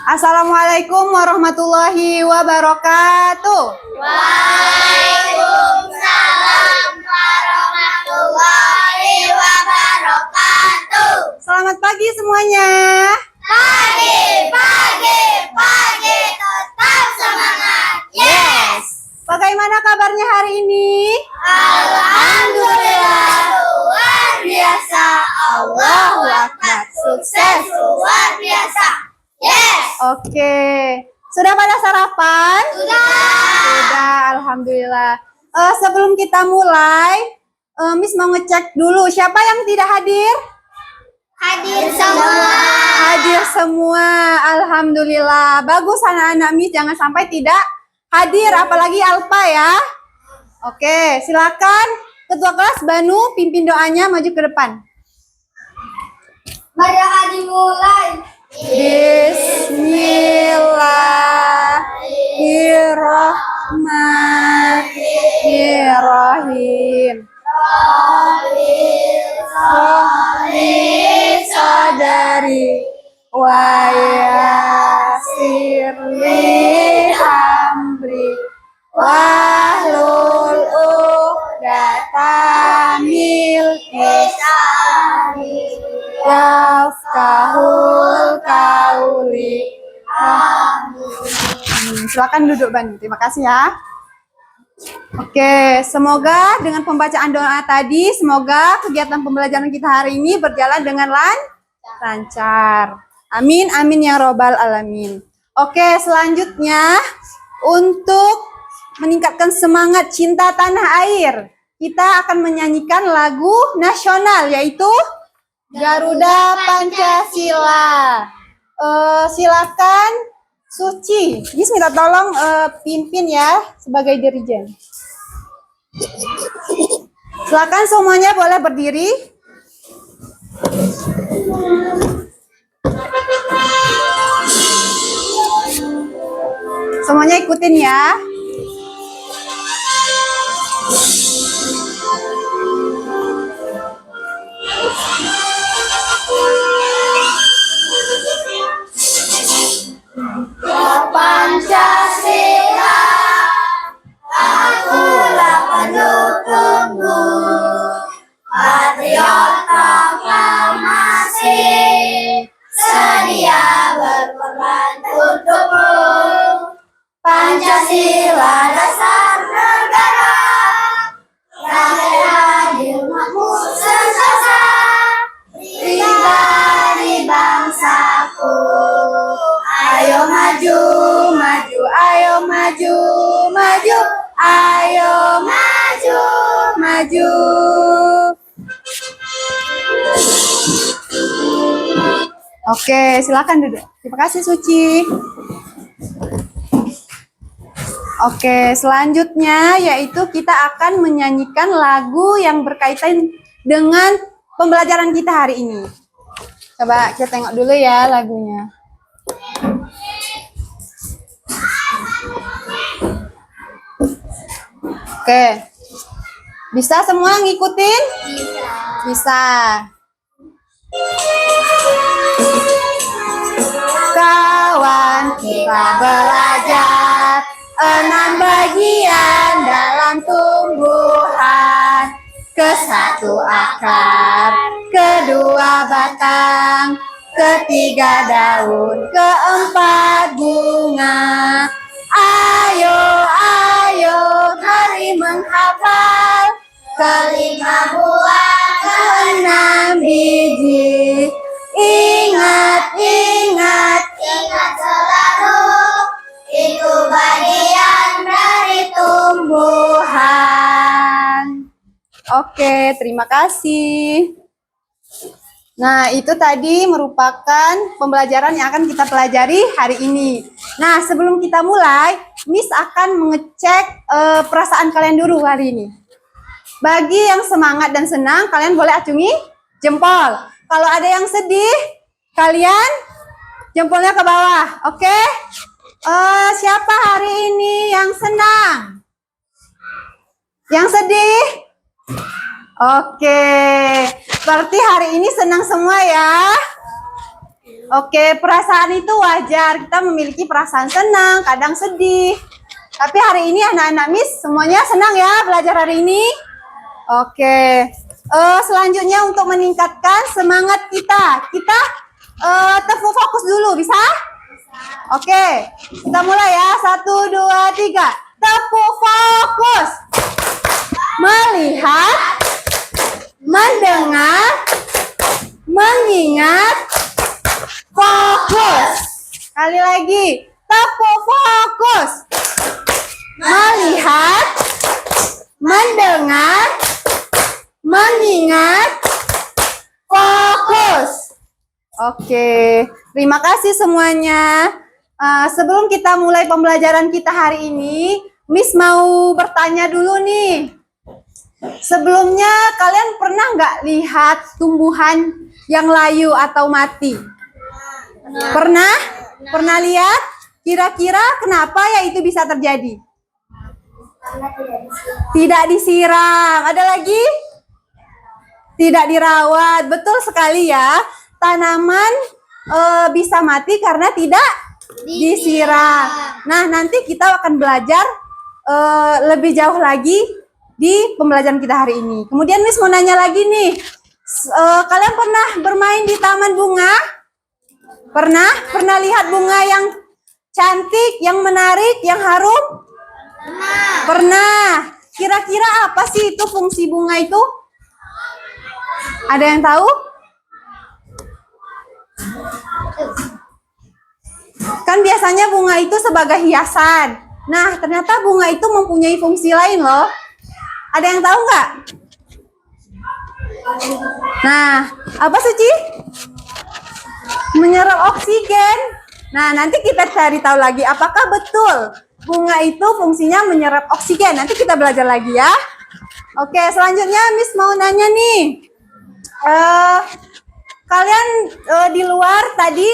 Assalamualaikum warahmatullahi wabarakatuh. Waalaikumsalam warahmatullahi wabarakatuh. Selamat pagi semuanya. Pagi, tetap semangat. Yes. Bagaimana kabarnya hari ini? Alhamdulillah, luar biasa. Allahu Akbar. Sukses luar biasa. Yes. Oke. Sudah pada sarapan? Sudah, alhamdulillah. Sebelum kita mulai, Miss mau ngecek dulu siapa yang tidak hadir? Hadir semua. Hadir semua, alhamdulillah. Bagus anak-anak Miss, jangan sampai tidak hadir, apalagi Alpa ya. Oke, silakan Ketua kelas Banu pimpin doanya, maju ke depan. Mari dimulai. Bismillahirrahmanirrahim. Sadari wa yassirli amri wahlul uqdatam min lisani yafqahul qauli. Silakan duduk Ban. Terima kasih ya. Oke, semoga dengan pembacaan doa tadi, semoga kegiatan pembelajaran kita hari ini berjalan dengan lancar. Amin, amin ya robbal alamin. Oke, selanjutnya untuk meningkatkan semangat cinta tanah air, kita akan menyanyikan lagu nasional yaitu Garuda Pancasila. Silakan Suci, Miss minta tolong pimpin ya sebagai dirijen. Silakan semuanya boleh berdiri. Semuanya ikutin ya. Pancasila, akulah pendukungmu, patriot proklamasi, sedia berkorban untukmu. Pancasila dasar negara, rakyat umatmu sentosa, pribadi bangsaku. Ayo maju, maju, ayo maju, maju, ayo maju, maju. Oke, silakan duduk. Terima kasih Suci. Oke, selanjutnya yaitu kita akan menyanyikan lagu yang berkaitan dengan pembelajaran kita hari ini. Coba kita tengok dulu ya lagunya. Oke, bisa semua ngikutin? Bisa. Kawan kita belajar 6 bagian dalam tumbuhan. Ke-1 akar, ke-2 batang, ke-3 daun, ke-4 bunga. Ayo, ayo, mari menghafal. ke-5 buah, ke-6 biji. Ingat, ingat, ingat selalu, itu bagian dari tumbuhan. Oke, terima kasih. Nah, itu tadi merupakan pembelajaran yang akan kita pelajari hari ini. Nah, sebelum kita mulai, Miss akan mengecek perasaan kalian dulu hari ini. Bagi yang semangat dan senang, kalian boleh acungi jempol. Kalau ada yang sedih, kalian jempolnya ke bawah, oke? Siapa hari ini yang senang? Yang sedih? Oke, berarti hari ini senang semua ya? Oke, perasaan itu wajar. Kita memiliki perasaan senang, kadang sedih. Tapi hari ini anak-anak Miss semuanya senang ya belajar hari ini. Oke. Selanjutnya untuk meningkatkan semangat kita tepuk fokus dulu, bisa? Oke, kita mulai ya. 1, 2, 3. Tepuk fokus. Melihat, mendengar, mengingat, fokus. Sekali lagi, tepuk fokus. Melihat, mendengar, mengingat, fokus. Oke, terima kasih semuanya. Sebelum kita mulai pembelajaran kita hari ini, Miss mau bertanya dulu nih. Sebelumnya kalian pernah nggak lihat tumbuhan yang layu atau mati? Pernah? Pernah lihat? Kira-kira kenapa ya itu bisa terjadi? Tidak disiram. Ada lagi? Tidak dirawat. Betul sekali ya. Tanaman bisa mati karena tidak disiram. Nah, nanti kita akan belajar lebih jauh lagi di pembelajaran kita hari ini. Kemudian Miss mau nanya lagi nih. Kalian pernah bermain di taman bunga? Pernah? Pernah lihat bunga yang cantik, yang menarik, yang harum? Pernah. Kira-kira apa sih itu fungsi bunga itu? Ada yang tahu? Kan biasanya bunga itu sebagai hiasan. Nah, ternyata bunga itu mempunyai fungsi lain loh. Ada yang tahu nggak? Nah, apa Suci? Menyerap oksigen. Nah, nanti kita cari tahu lagi apakah betul bunga itu fungsinya menyerap oksigen. Nanti kita belajar lagi ya. Oke, selanjutnya Miss mau nanya nih. Kalian di luar tadi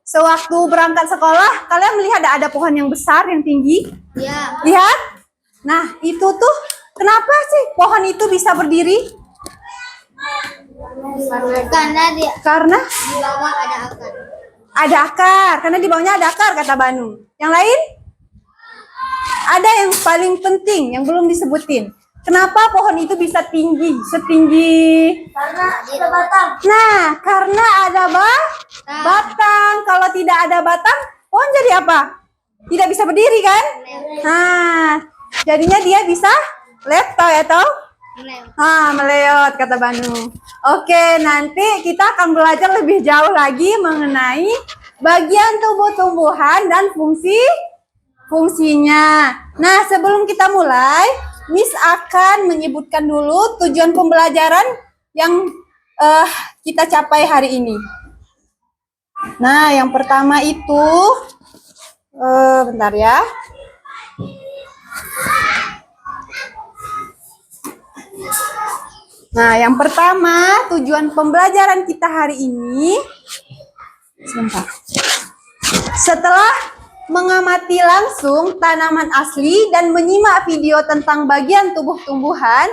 sewaktu berangkat sekolah, kalian melihat ada pohon yang besar, yang tinggi? Ya. Lihat? Nah, itu tuh kenapa sih pohon itu bisa berdiri? Karena Di bawah ada akar. ada akar. Karena di bawahnya ada akar, kata Banu. Yang lain? Ada yang paling penting, yang belum disebutin. Kenapa pohon itu bisa tinggi, setinggi? Karena ada batang. Nah, karena ada batang. Kalau tidak ada batang, pohon jadi apa? Tidak bisa berdiri kan? Nah, jadinya dia bisa letot ya toh? Meleot kata Banu. Oke, nanti kita akan belajar lebih jauh lagi mengenai bagian tubuh tumbuhan dan fungsinya. Nah, sebelum kita mulai, Miss akan menyebutkan dulu tujuan pembelajaran yang kita capai hari ini. Nah, yang pertama itu, bentar ya. Nah, yang pertama tujuan pembelajaran kita hari ini, sebentar. Setelah mengamati langsung tanaman asli dan menyimak video tentang bagian tubuh tumbuhan,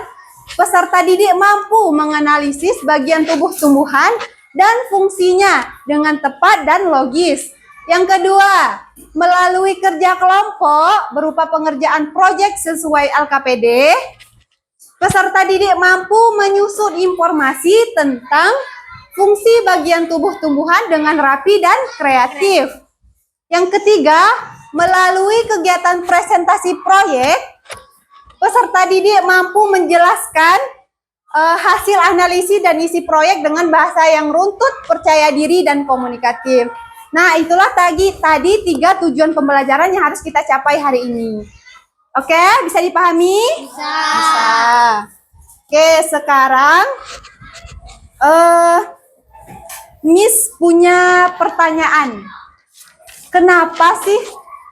peserta didik mampu menganalisis bagian tubuh tumbuhan dan fungsinya dengan tepat dan logis. Yang kedua, melalui kerja kelompok berupa pengerjaan proyek sesuai LKPD, peserta didik mampu menyusun informasi tentang fungsi bagian tubuh tumbuhan dengan rapi dan kreatif. Yang ketiga, melalui kegiatan presentasi proyek, peserta didik mampu menjelaskan hasil analisis dan isi proyek dengan bahasa yang runtut, percaya diri, dan komunikatif. Nah, itulah tadi 3 tujuan pembelajaran yang harus kita capai hari ini. Oke, bisa dipahami? Bisa. Oke, sekarang Miss punya pertanyaan. Kenapa sih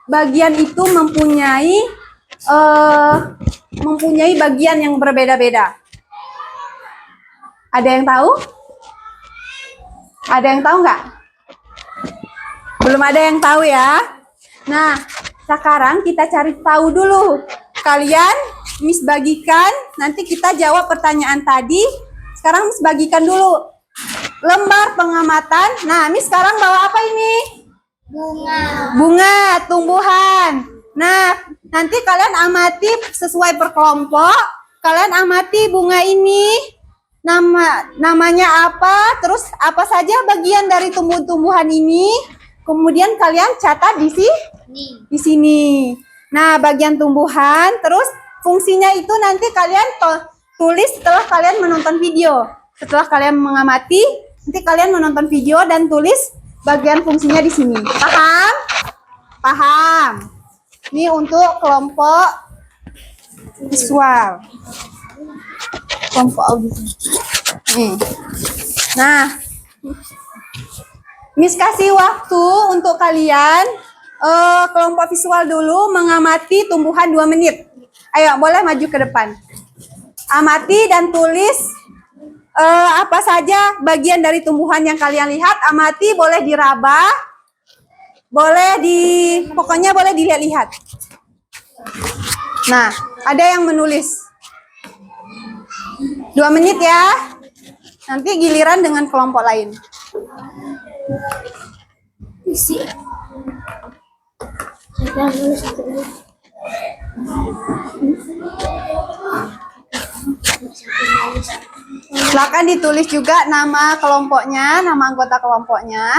bagian itu mempunyai bagian yang berbeda-beda? Ada yang tahu? Ada yang tahu nggak? Belum ada yang tahu ya. Nah, sekarang kita cari tahu dulu. Kalian Miss bagikan, nanti kita jawab pertanyaan tadi. Sekarang Miss bagikan dulu. lembar pengamatan. Nah, Miss sekarang bawa apa ini? Bunga. Bunga, tumbuhan. Nah, nanti kalian amati sesuai per kelompok. Kalian amati bunga ini. Namanya apa? Terus apa saja bagian dari tumbuh-tumbuhan ini? Kemudian kalian catat di sini. Nah, bagian tumbuhan, terus fungsinya itu nanti kalian tulis setelah kalian menonton video. Setelah kalian mengamati, nanti kalian menonton video dan tulis bagian fungsinya di sini. Paham? Paham. Ini untuk kelompok visual. Kelompok audisi. Nah, Miss kasih waktu untuk kalian kelompok visual dulu mengamati tumbuhan 2 menit. Ayo, boleh maju ke depan. Amati dan tulis apa saja bagian dari tumbuhan yang kalian lihat. Amati, boleh diraba, pokoknya boleh dilihat-lihat. Nah, ada yang menulis. 2 menit ya. Nanti giliran dengan kelompok lain. Silakan ditulis juga nama kelompoknya, nama anggota kelompoknya.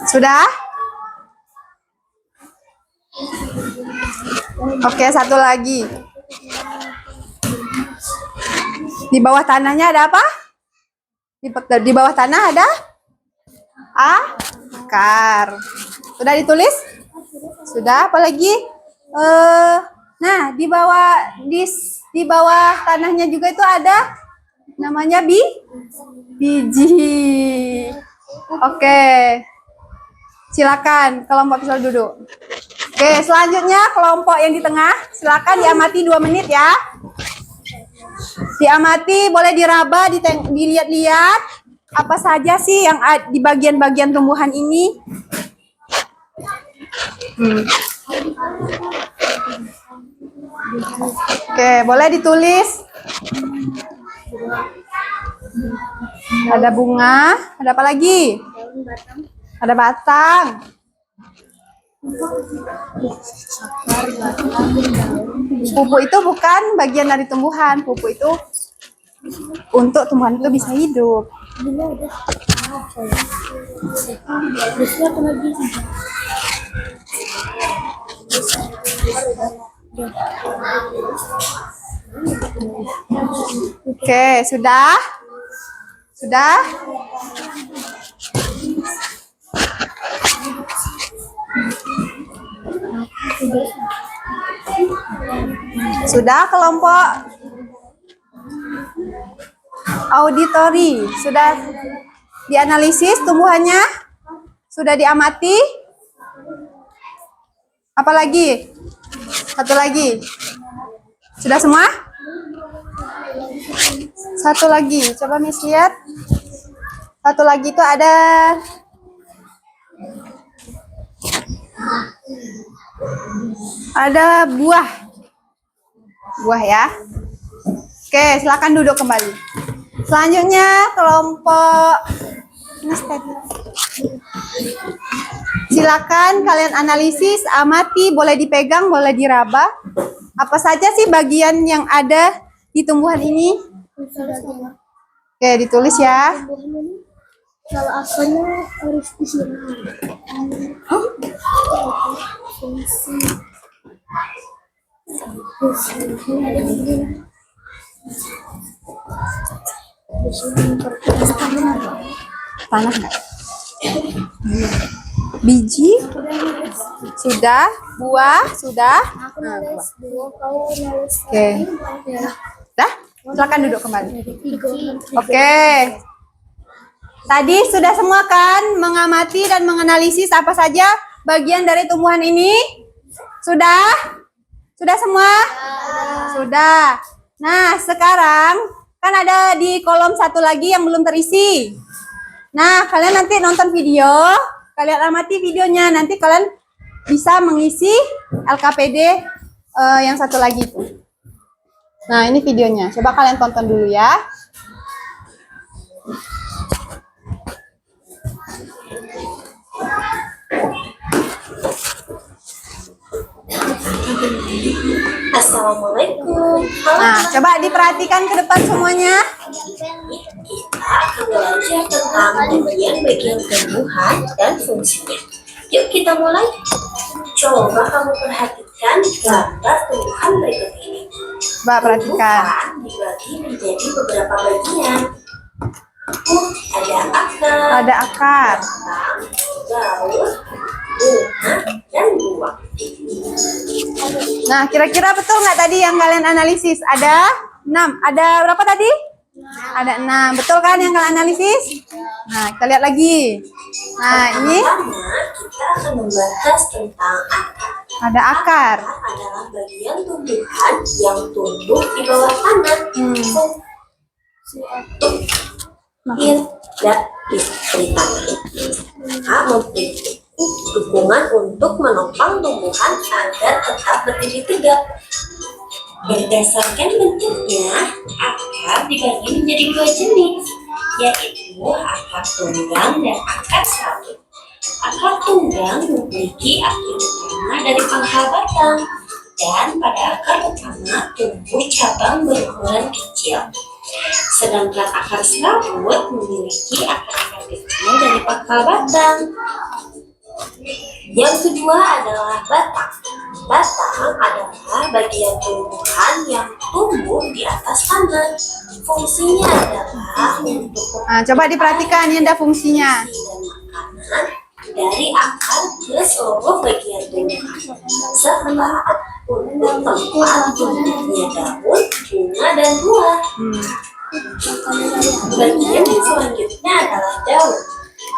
Sudah? Oke, satu lagi. Di bawah tanahnya ada apa? Di bawah tanah ada akar. Sudah ditulis? Sudah, apalagi? Nah, di bawah tanahnya juga itu ada namanya biji. Oke. Silakan kelompok visual duduk. Oke, selanjutnya kelompok yang di tengah, silakan diamati 2 menit ya. Diamati, boleh diraba, dilihat-lihat apa saja sih yang di bagian-bagian tumbuhan ini. Oke, boleh ditulis. Ada bunga, ada apa lagi? Ada batang. Pupuk itu bukan bagian dari tumbuhan. Pupuk itu untuk tumbuhan itu bisa hidup. Oke, sudah? Sudah? Sudah kelompok auditori? Sudah dianalisis tumbuhannya? Sudah diamati? Apalagi? Satu lagi. Sudah semua? Satu lagi. Coba Miss lihat. Satu lagi itu ada buah. Buah ya. Oke, silakan duduk kembali. Selanjutnya kelompok silakan kalian analisis, amati, boleh dipegang, boleh diraba. Apa saja sih bagian yang ada di tumbuhan ini? Oke, ditulis ya. Kalau akarnya harus disiram. Tanah nggak? Biji sudah, buah sudah. Aku nulis dua, kau nulis. Oke, dah. Silakan duduk kembali. Oke. Tadi sudah semua kan mengamati dan menganalisis apa saja bagian dari tumbuhan ini? Sudah? Sudah semua? Sudah. Nah, sekarang kan ada di kolom satu lagi yang belum terisi. Nah, kalian nanti nonton video, kalian amati videonya. Nanti kalian bisa mengisi LKPD yang satu lagi itu. Nah, ini videonya. Coba kalian tonton dulu ya. Assalamualaikum. Nah, coba diperhatikan ke depan semuanya. Kita akan belajar tentang bagian-bagian tumbuhan dan fungsinya. Yuk kita mulai. Coba kamu perhatikan gambar tumbuhan berikut ini. Coba perhatikan. Tumbuhan dibagi menjadi beberapa bagian. Ada akar, Ada akar. batang, daun, bunga, dan buah. Nah, kira-kira betul nggak tadi yang kalian analisis? Ada 6. Ada berapa tadi? Ada 6. Betul kan yang kalian analisis? Nah, kita lihat lagi. Nah, ini Pertama, kita akan membahas tentang akar. ada akar. Akar adalah bagian tumbuhan yang tumbuh di bawah tanah. Tidak di tanah. Memberi dukungan untuk menopang tumbuhan agar tetap berdiri tegak. Berdasarkan bentuknya, akar dibagi menjadi dua jenis, yaitu akar tunggang dan akar serabut. Akar tunggang memiliki akar utama dari pangkal batang, dan pada akar utama tumbuh cabang berukuran kecil. Sedangkan akar serabut memiliki akar-akar kecil dari pangkal batang. Yang kedua adalah batang. Batang adalah bagian tumbuhan yang tumbuh di atas tanah. Fungsinya adalah untuk Nah, coba diperhatikan, ini ada fungsinya. dan makanan dari akar ke seluruh bagian tumbuhan, serta untuk tempat tumbuhnya daun, bunga, dan buah. Bagian yang selanjutnya adalah daun.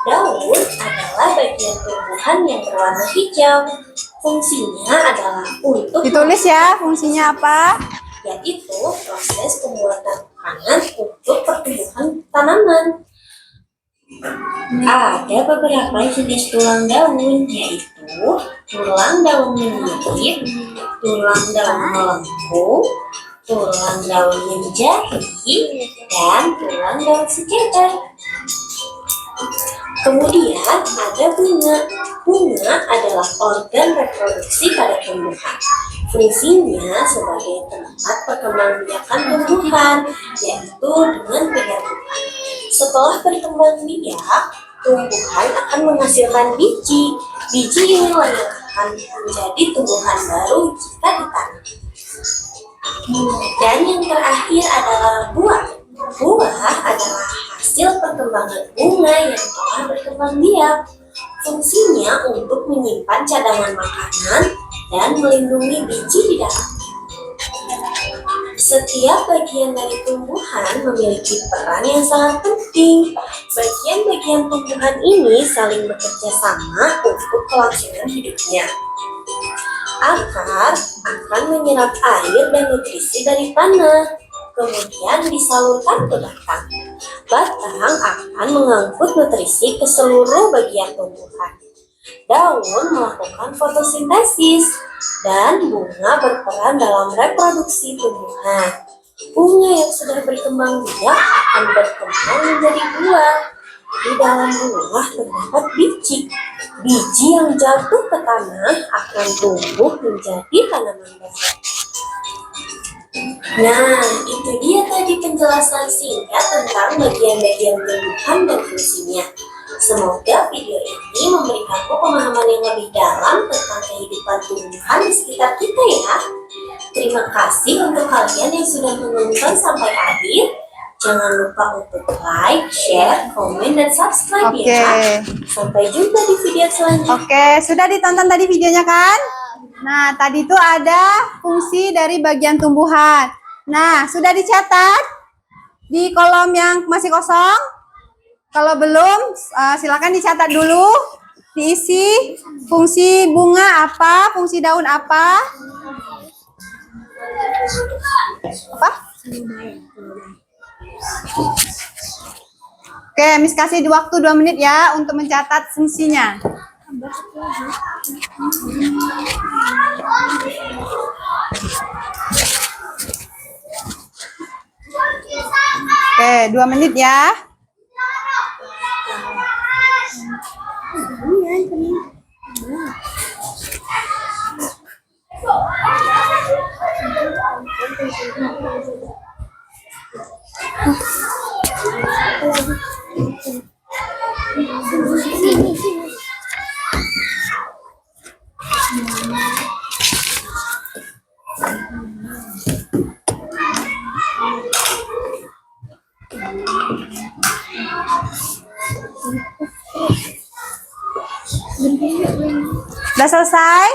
Daun adalah bagian tumbuhan yang berwarna hijau. Fungsinya adalah untuk Ditulis ya fungsinya apa? yaitu proses pembuatan makanan untuk pertumbuhan tanaman. Ada beberapa jenis tulang daun, yaitu tulang daun menyirip, tulang daun melengkung, tulang daun menjadi, dan tulang daun sekitar. Kemudian ada bunga. Bunga adalah organ reproduksi pada tumbuhan. Fungsinya sebagai tempat perkembangbiakan tumbuhan, yaitu dengan penyerbukan. Setelah berkembang biak, tumbuhan akan menghasilkan biji. Biji inilah yang akan menjadi tumbuhan baru jika ditanam. Dan yang terakhir adalah buah. Buah adalah hasil perkembangan bunga yang telah berkembang biak. Fungsinya untuk menyimpan cadangan makanan dan melindungi biji di dalam. Setiap bagian dari tumbuhan memiliki peran yang sangat penting. Bagian-bagian tumbuhan ini saling bekerja sama untuk kelangsungan hidupnya. Akar akan menyerap air dan nutrisi dari tanah, kemudian disalurkan ke batang. Batang akan mengangkut nutrisi ke seluruh bagian tumbuhan. Daun melakukan fotosintesis, dan bunga berperan dalam reproduksi tumbuhan. Bunga yang sudah berkembang biak akan berkembang menjadi buah. Di dalam buah terdapat biji. Biji yang jatuh ke tanah akan tumbuh menjadi tanaman baru. Nah, itu dia tadi penjelasan singkat tentang bagian-bagian tumbuhan dan fungsinya. Semoga video ini memberikanmu pemahaman yang lebih dalam tentang kehidupan tumbuhan di sekitar kita ya. Terima kasih untuk kalian yang sudah menonton sampai akhir. Jangan lupa untuk like, share, komen, dan subscribe Oke. ya. Sampai jumpa di video selanjutnya. Oke, sudah ditonton tadi videonya kan? Nah, tadi itu ada fungsi dari bagian tumbuhan. Nah, sudah dicatat di kolom yang masih kosong? Kalau belum, silakan dicatat dulu. Diisi fungsi bunga apa, fungsi daun apa? Apa? Oke, Miss kasih di waktu 2 menit ya untuk mencatat fungsinya. Oke, 2 menit ya. Udah selesai?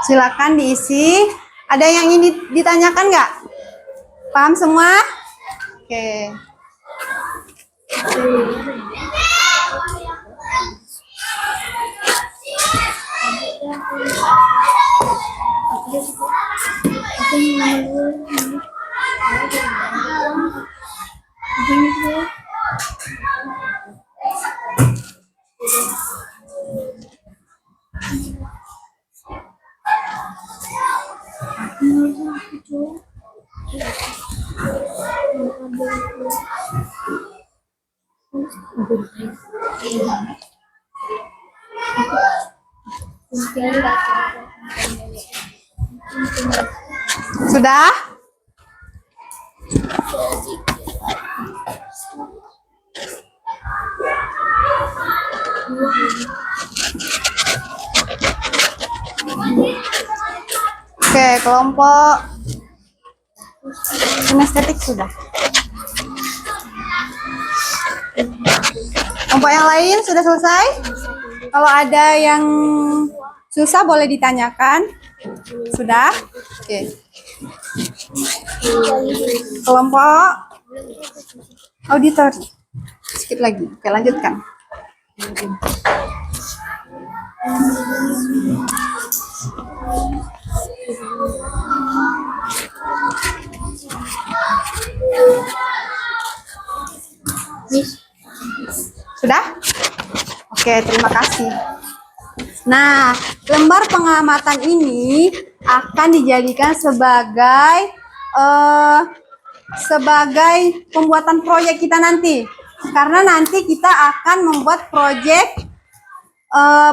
Silakan diisi. Ada yang ingin ditanyakan nggak? Paham semua? Oke. Sudah? Oke, kelompok kinestetik sudah. Kelompok yang lain sudah selesai? Kalau ada yang susah boleh ditanyakan. Sudah? Oke. Kelompok auditor. Sedikit lagi. Oke, lanjutkan. Sudah? Oke, terima kasih. Nah, lembar pengamatan ini akan dijadikan sebagai pembuatan proyek kita nanti. Karena nanti kita akan membuat proyek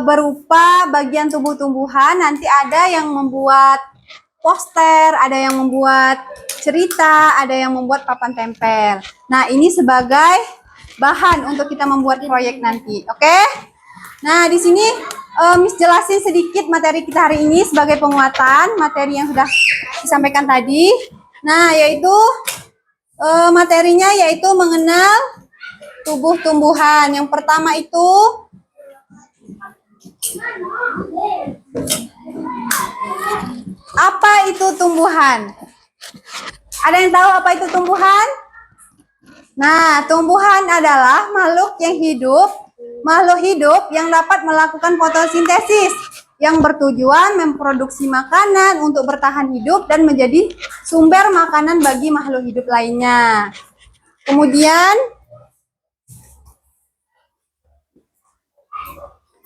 berupa bagian tumbuh-tumbuhan. Nanti ada yang membuat poster, ada yang membuat cerita, ada yang membuat papan tempel. Nah, ini sebagai bahan untuk kita membuat proyek nanti. Oke? Nah, di sini Miss jelasin sedikit materi kita hari ini sebagai penguatan materi yang sudah disampaikan tadi. Nah, yaitu materinya yaitu mengenal tubuh tumbuhan. Yang pertama itu apa itu tumbuhan? Ada yang tahu apa itu tumbuhan? Nah, tumbuhan adalah makhluk hidup yang dapat melakukan fotosintesis yang bertujuan memproduksi makanan untuk bertahan hidup dan menjadi sumber makanan bagi makhluk hidup lainnya. Kemudian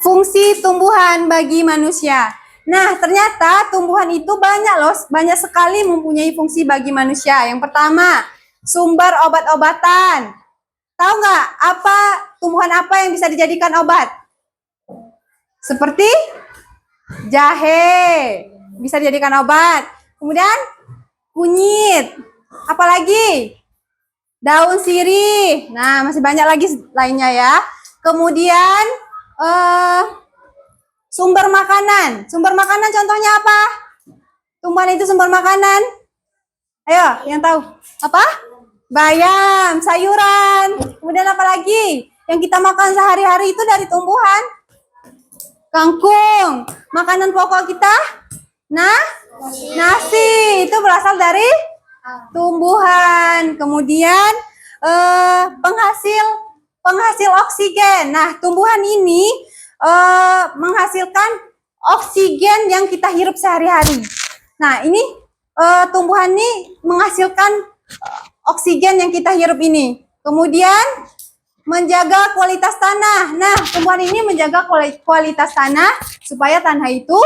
fungsi tumbuhan bagi manusia. Nah, ternyata tumbuhan itu banyak sekali mempunyai fungsi bagi manusia. Yang pertama, sumber obat-obatan. Tahu nggak tumbuhan apa yang bisa dijadikan obat? Seperti jahe bisa dijadikan obat. Kemudian kunyit. Apalagi? Daun sirih. Nah, masih banyak lagi lainnya ya. Kemudian sumber makanan. Sumber makanan contohnya apa? Tumbuhan itu sumber makanan. Ayo, yang tahu. Apa? Bayam, sayuran. Kemudian apa lagi? Yang kita makan sehari-hari itu dari tumbuhan. Kangkung. Makanan pokok kita? Nah, nasi. Itu berasal dari tumbuhan. Kemudian penghasil oksigen. Nah, tumbuhan ini menghasilkan oksigen yang kita hirup sehari-hari. Nah, ini tumbuhan ini menghasilkan oksigen yang kita hirup ini. Kemudian menjaga kualitas tanah. Nah, tumbuhan ini menjaga kualitas tanah supaya tanah itu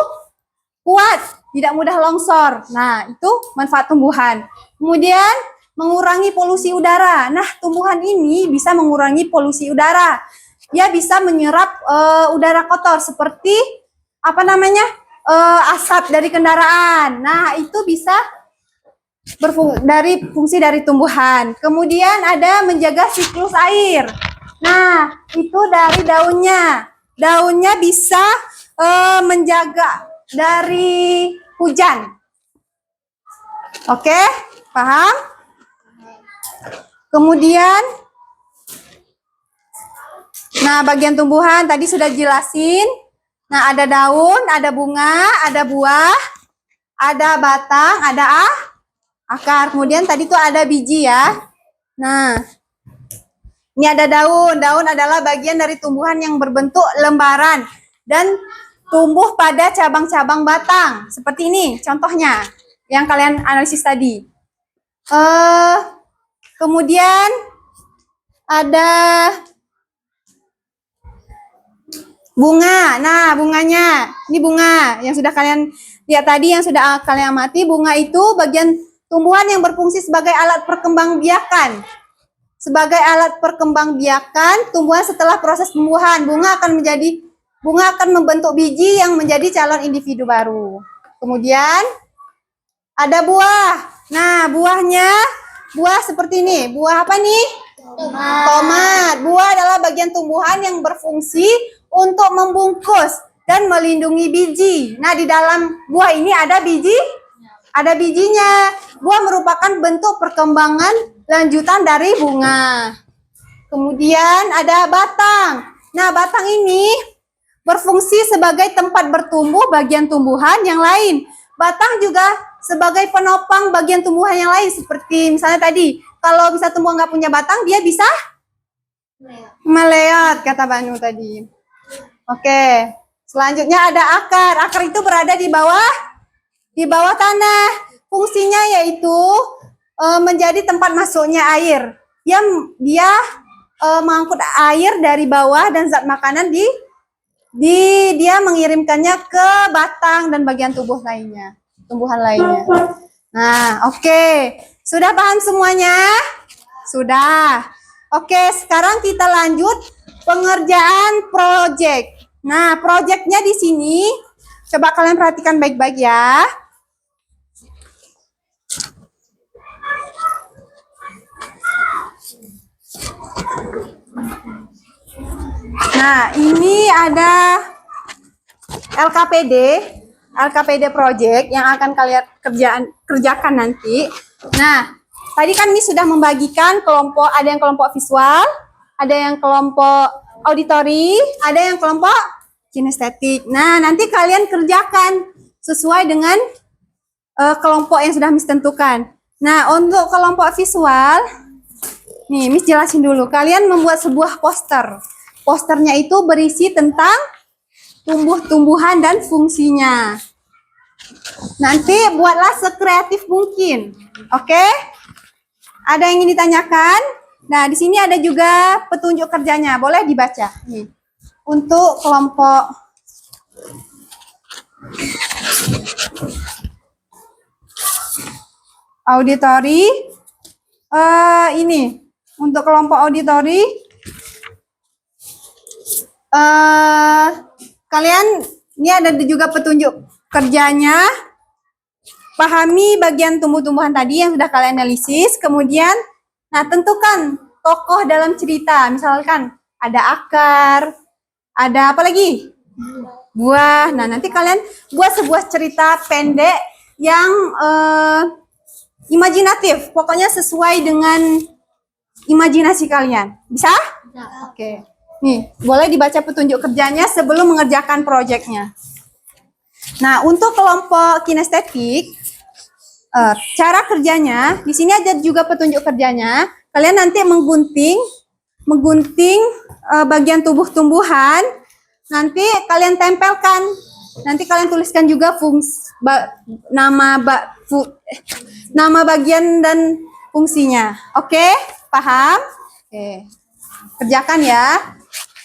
kuat, tidak mudah longsor. Nah, itu manfaat tumbuhan. Kemudian mengurangi polusi udara. Nah, tumbuhan ini bisa mengurangi polusi udara. Dia bisa menyerap udara kotor seperti asap dari kendaraan. Nah, itu bisa fungsi dari tumbuhan. Kemudian ada menjaga siklus air. Nah, itu dari daunnya. Daunnya bisa menjaga dari hujan. Oke, paham? Kemudian, nah bagian tumbuhan tadi sudah jelasin. Nah, ada daun, ada bunga, ada buah, ada batang, ada akar. Kemudian tadi tuh ada biji ya. Nah, ini ada daun. Daun adalah bagian dari tumbuhan yang berbentuk lembaran dan tumbuh pada cabang-cabang batang. Seperti ini contohnya yang kalian analisis tadi. Kemudian ada bunga. Nah, bunganya. Ini bunga yang sudah kalian lihat tadi, yang sudah kalian amati. Bunga itu bagian tumbuhan yang berfungsi sebagai alat perkembangbiakan. Sebagai alat perkembangbiakan tumbuhan setelah proses pembuahan. Bunga akan membentuk biji yang menjadi calon individu baru. Kemudian ada buah. Nah, buah seperti ini. Buah apa nih? Tomat. Buah adalah bagian tumbuhan yang berfungsi untuk membungkus dan melindungi biji. Nah, di dalam buah ini ada bijinya. Buah merupakan bentuk perkembangan lanjutan dari bunga. Kemudian ada batang. Nah, batang ini berfungsi sebagai tempat bertumbuh bagian tumbuhan yang lain. Batang juga sebagai penopang bagian tumbuhan yang lain. Seperti misalnya tadi, kalau bisa tumbuhan nggak punya batang, dia bisa meleot, kata Banu tadi. Oke, selanjutnya ada akar. Akar itu berada di bawah tanah. Fungsinya yaitu menjadi tempat masuknya air. Dia mengangkut air dari bawah dan zat makanan dia mengirimkannya ke batang dan bagian tumbuhan lainnya. Nah, oke. Sudah paham semuanya? Sudah. Oke, sekarang kita lanjut pengerjaan proyek. Nah, proyeknya di sini coba kalian perhatikan baik-baik ya. Nah, ini ada LKPD project yang akan kalian kerjakan nanti. Nah, tadi kan ini sudah membagikan kelompok, ada yang kelompok visual, ada yang kelompok auditori, ada yang kelompok kinestetik. Nah, nanti kalian kerjakan sesuai dengan kelompok yang sudah Miss tentukan. Nah, untuk kelompok visual, nih Miss jelasin dulu. Kalian membuat sebuah poster. Posternya itu berisi tentang tumbuh-tumbuhan dan fungsinya. Nanti buatlah sekreatif mungkin. Oke? Ada yang ingin ditanyakan? Nah, di sini ada juga petunjuk kerjanya. Boleh dibaca. Nih. Untuk kelompok auditori, ini. Untuk kelompok auditori, kalian ini ada juga petunjuk kerjanya. Pahami bagian tumbuh-tumbuhan tadi yang sudah kalian analisis. Kemudian, nah tentukan tokoh dalam cerita. Misalkan ada akar, ada apa lagi? Buah. Nah, nanti kalian buat sebuah cerita pendek yang imajinatif. Pokoknya sesuai dengan imajinasi kalian. Bisa? Oke. Nih, boleh dibaca petunjuk kerjanya sebelum mengerjakan proyeknya. Nah, untuk kelompok kinestetik, cara kerjanya, di sini ada juga petunjuk kerjanya. Kalian nanti menggunting bagian tubuh tumbuhan, nanti kalian tempelkan Nanti kalian tuliskan juga nama bagian dan fungsinya. Oke, paham? Oke. Kerjakan ya.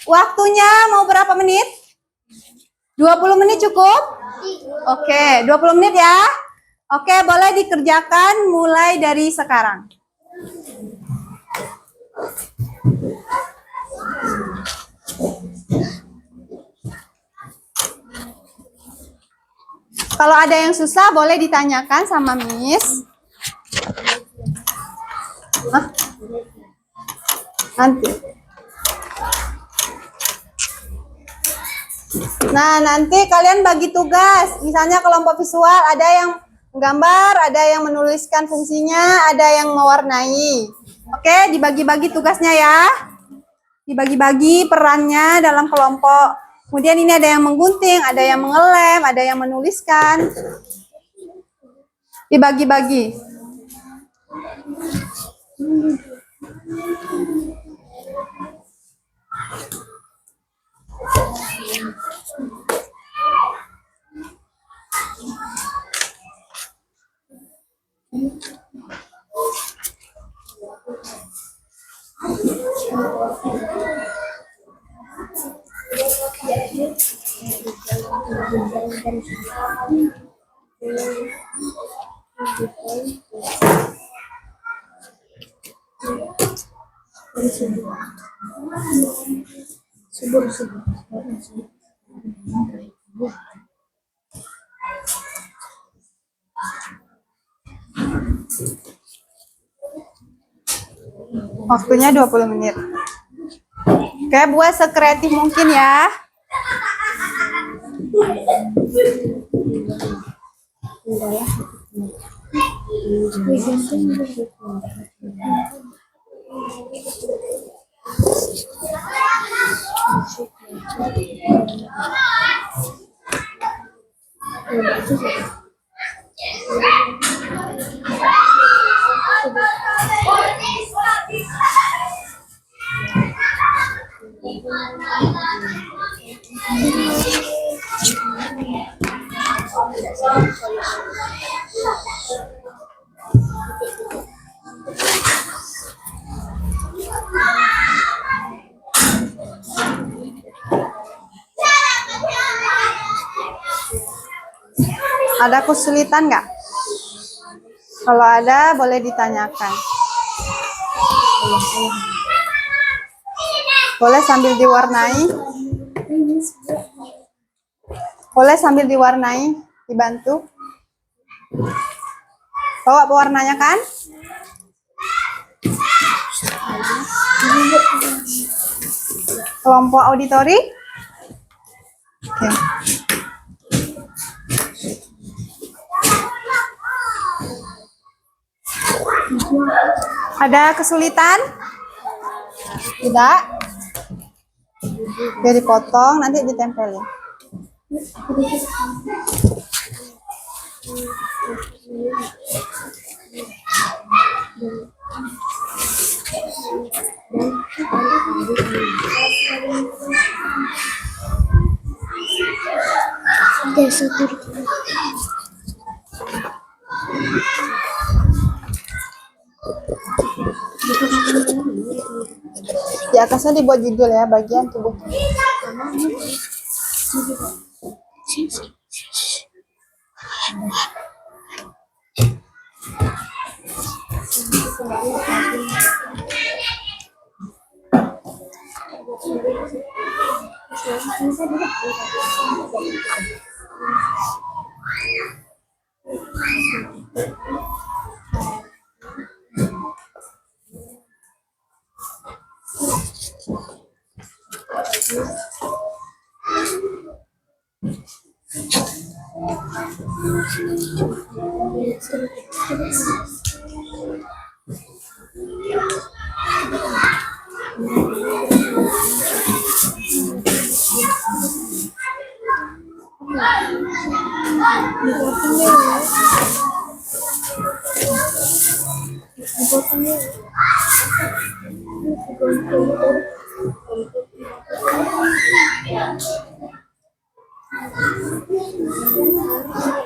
Waktunya mau berapa menit? 20 menit cukup? Oke, 20 menit ya. Oke, boleh dikerjakan mulai dari sekarang. Kalau ada yang susah boleh ditanyakan sama Miss. Hah? Nanti. Nah, nanti kalian bagi tugas. Misalnya kelompok visual ada yang menggambar, ada yang menuliskan fungsinya, ada yang mewarnai. Oke, dibagi-bagi tugasnya ya. Dibagi-bagi perannya dalam kelompok. Kemudian ini ada yang menggunting, ada yang mengelem, ada yang menuliskan. Dibagi-bagi. Waktunya 20 menit. Oke, buat sekreatif mungkin ya. Ada kesulitan nggak? Kalau ada, boleh ditanyakan. Boleh sambil diwarnai. Boleh sambil diwarnai, dibantu. Bawa pewarnanya kan? Kelompok auditori. Oke. Ada kesulitan? Tidak? Oke, dipotong, nanti ditempelin. Di atasnya dibuat judul ya, bagian tubuh.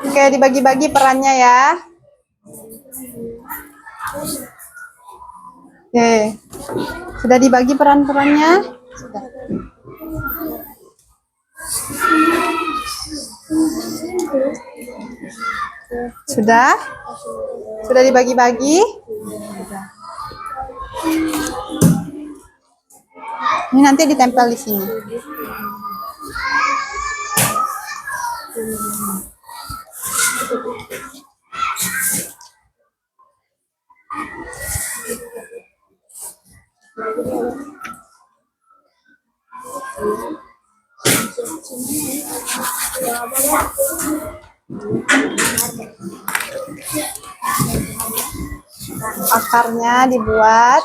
Oke, dibagi-bagi perannya ya. Oke, sudah dibagi peran-perannya? Sudah. Sudah? Sudah dibagi-bagi? Sudah. Ini nanti ditempel di sini. Akarnya dibuat.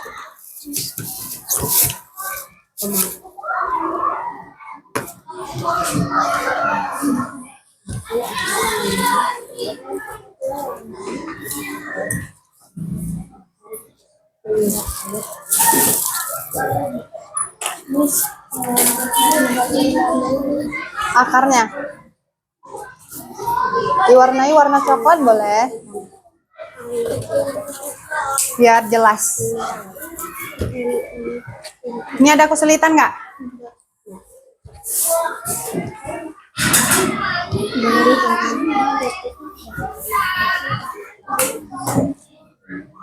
Akarnya diwarnai warna coklat boleh, biar jelas. Ini ada kesulitan nggak?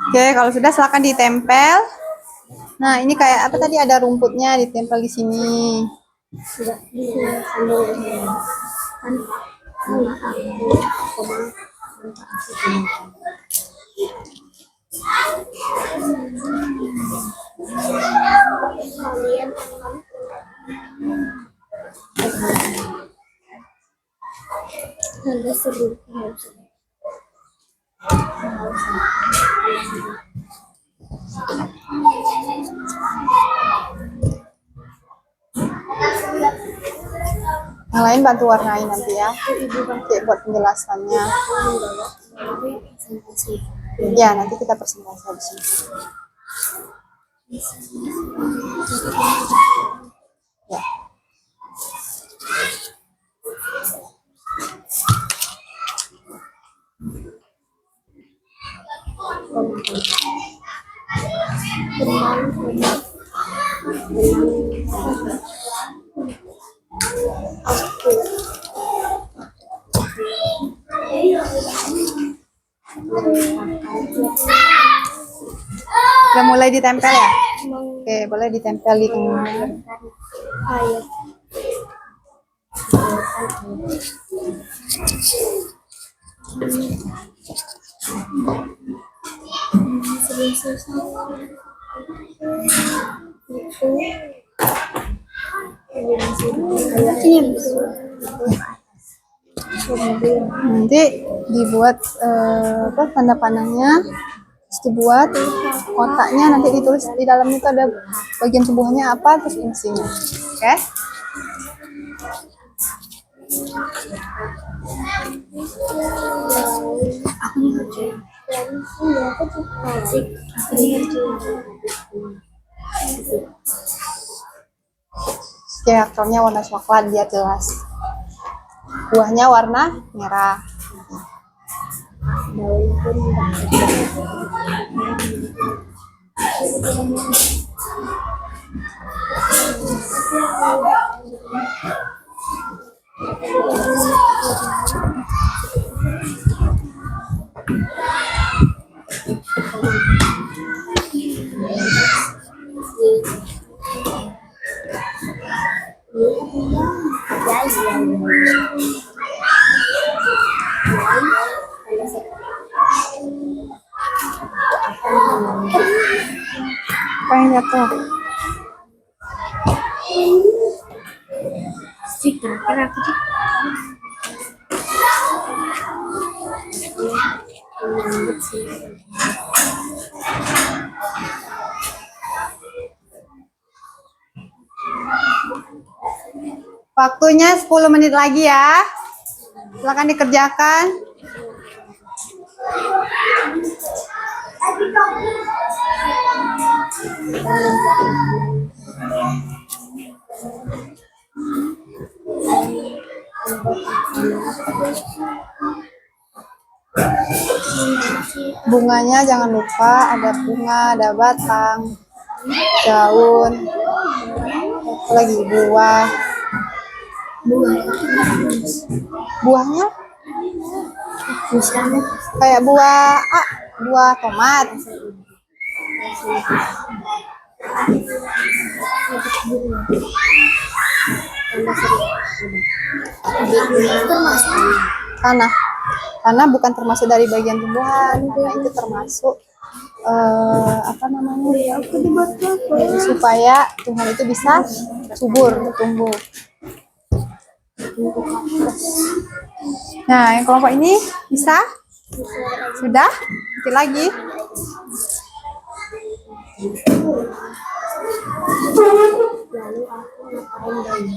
Oke, kalau sudah silakan ditempel. Nah, ini kayak apa tadi, ada rumputnya ditempel di sini. Ada seru. Yang lain bantu warnai nanti ya, nanti buat penjelasannya. Ya, nanti kita presentasi habis ini. Ya. Udah mulai ditempel ya? Oke, boleh ditempel di tengah. Ayo. Nanti dibuat apa, tanda panahnya, terus dibuat kotaknya, nanti ditulis di dalamnya itu ada bagian tubuhnya apa, terus isinya. Oke? Oke, aktornya warna coklat biar jelas. Buahnya warna merah. Apa yang jatuh? Waktunya 10 menit lagi ya. Silakan dikerjakan. Bunganya jangan lupa ada bunga, ada batang, daun, apa lagi buah. Buahnya Misalnya kayak buah tomat. termasuk Tanah bukan termasuk dari bagian tumbuhan. Tanah itu termasuk apa namanya? Supaya tumbuhan itu bisa subur tumbuh. Nah, yang kelompok ini bisa? Sudah? Nanti lagi. lalu aku ngapain dong?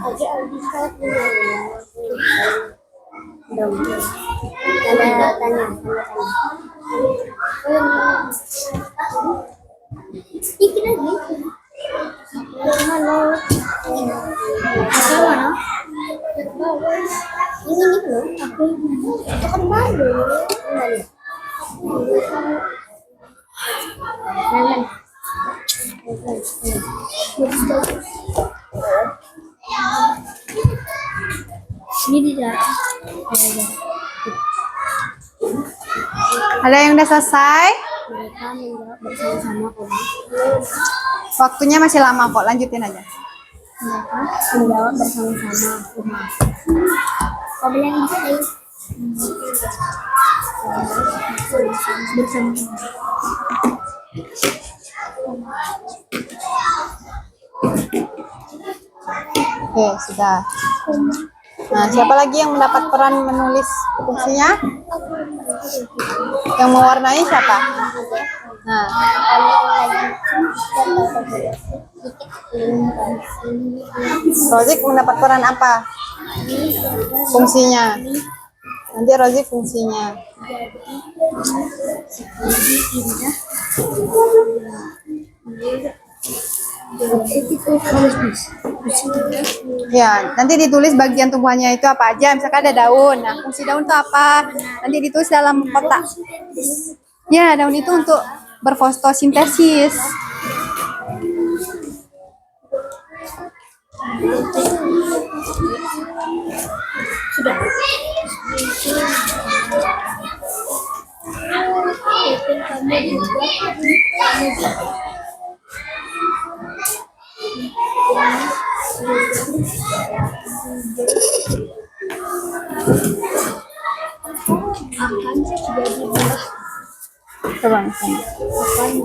Aja bisa dong. Tanda tanya. Sedikit lagi. Halo. Mana? Ini loh, aku itu kan baru. Ini tidak. Ada yang udah selesai? Mereka menjawab bersama-sama kok. Waktunya masih lama kok, lanjutin aja. Mereka menjawab bersama-sama rumah. Kau bilang bisa bersama-sama. Oke, sudah. Nah, siapa lagi yang mendapat peran menulis fungsinya? Yang mewarnai siapa? Nah, Rozik mendapat peran apa? Fungsinya. Nanti Rozik fungsinya. Ya, nanti ditulis bagian tumbuhannya itu apa aja. Misalkan ada daun. Nah, fungsi daun itu apa? Nanti ditulis dalam kotak. Ya, daun itu untuk berfotosintesis. Sudah. Akan jadi buah. Coba misalnya. Akan jadi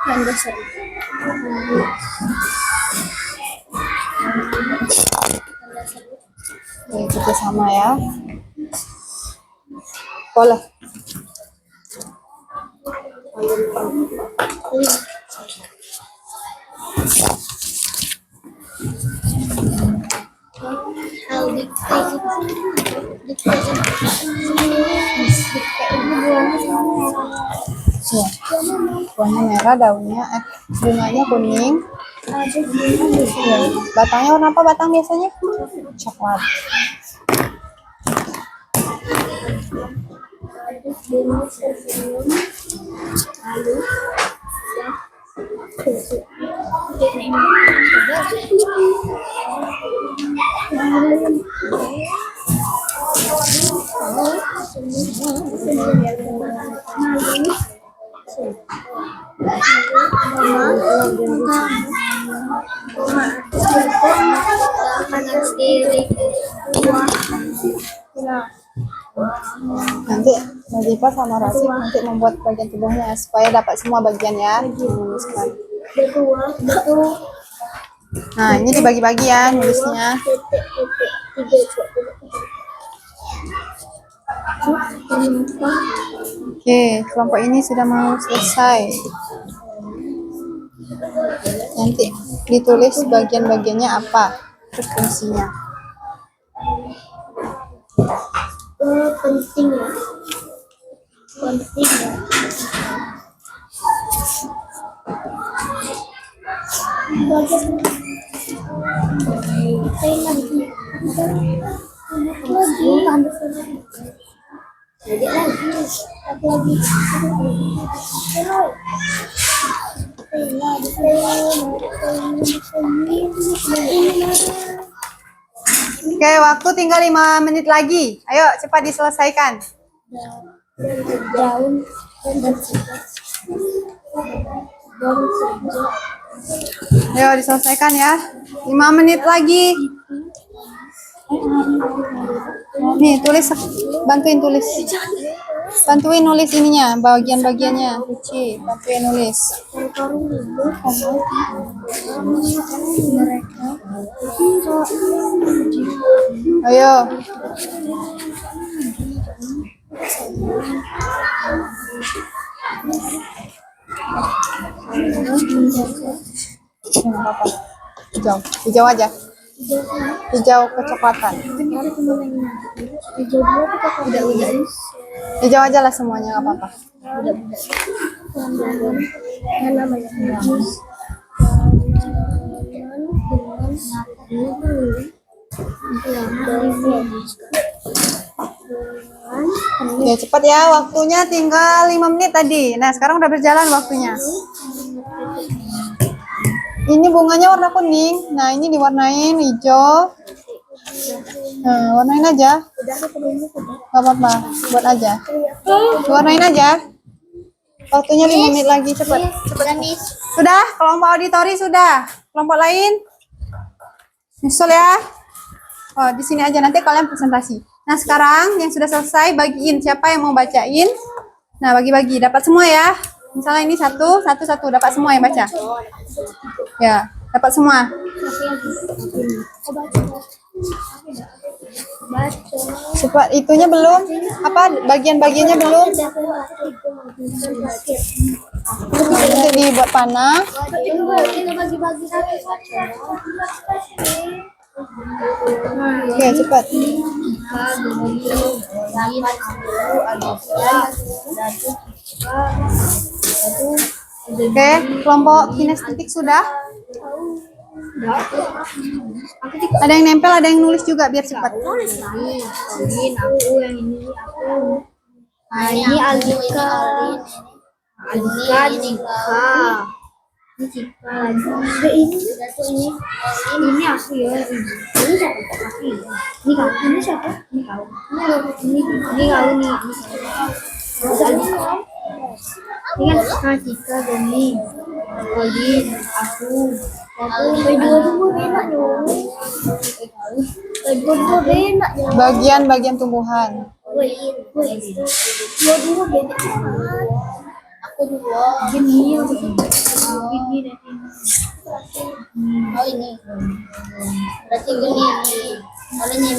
tanda seru. Oke, kita sama ya. Boleh. Ya. Buahnya merah, daunnya bunganya kuning. Ya. Batangnya warna apa batang biasanya? Coklat. Nanti Nazifa sama Rasif nanti membuat bagian tubuhnya supaya dapat semua bagian ya. Menuliskan. Nah, ini dibagi-bagi ya nulisnya. Oke, kelompok ini sudah mau selesai. Nanti ditulis bagian-bagiannya apa, terus fungsinya. Penting ya. Penting ya. Oke, waktu tinggal 5 menit lagi. Ayo cepat diselesaikan. Daun dan daun saja. Ayo diselesaikan ya. 5 menit lagi. Nih, tulis, bantuin tulis. Bantuin nulis ininya, bagian-bagiannya. Cici, bantuin nulis. Paru-paru itu mereka Ayo. Apa? Hijau, hijau aja. Hijau kecoklatan. Hijau aja lah semuanya, nggak apa-apa. Ya cepat ya, waktunya tinggal 5 menit tadi. Nah sekarang udah berjalan waktunya. Ini bunganya warna kuning. Nah ini diwarnain hijau. Nah warnain aja. Gak apa-apa, buat aja. Warnain aja. Waktunya 5 menit lagi, cepet. Sudah, kelompok auditori sudah. Kelompok lain, nyusul ya. Oh di sini aja, nanti kalian presentasi. Nah sekarang yang sudah selesai bagiin, siapa yang mau bacain. Nah bagi-bagi, dapat semua ya. Misalnya ini satu, dapat semua yang baca. Ya, dapat semua. Cepat, itunya belum? Apa bagian-bagiannya belum? Nanti dibuat panah. Oke, cepat. Oke, kelompok kinestetik sudah? Ada yang nempel, ada yang nulis juga biar cepat. Aku yang ini aku. Nah, ini Alika. Alika, Cika. Ini Cika lagi. Ini aku ya. Ini siapa? Aku. Ini kau. Ini siapa? Ini kau. Ini kau nih. Alika. Ini kan Cika dan ini. Alin, aku. Dua-dua enak dong. Dua-dua enak ya. Bagian-bagian tumbuhan. Dua-dua beda banget. Aku dua. Gini, gini nanti. Oh ini. Berarti gini. Kalau ini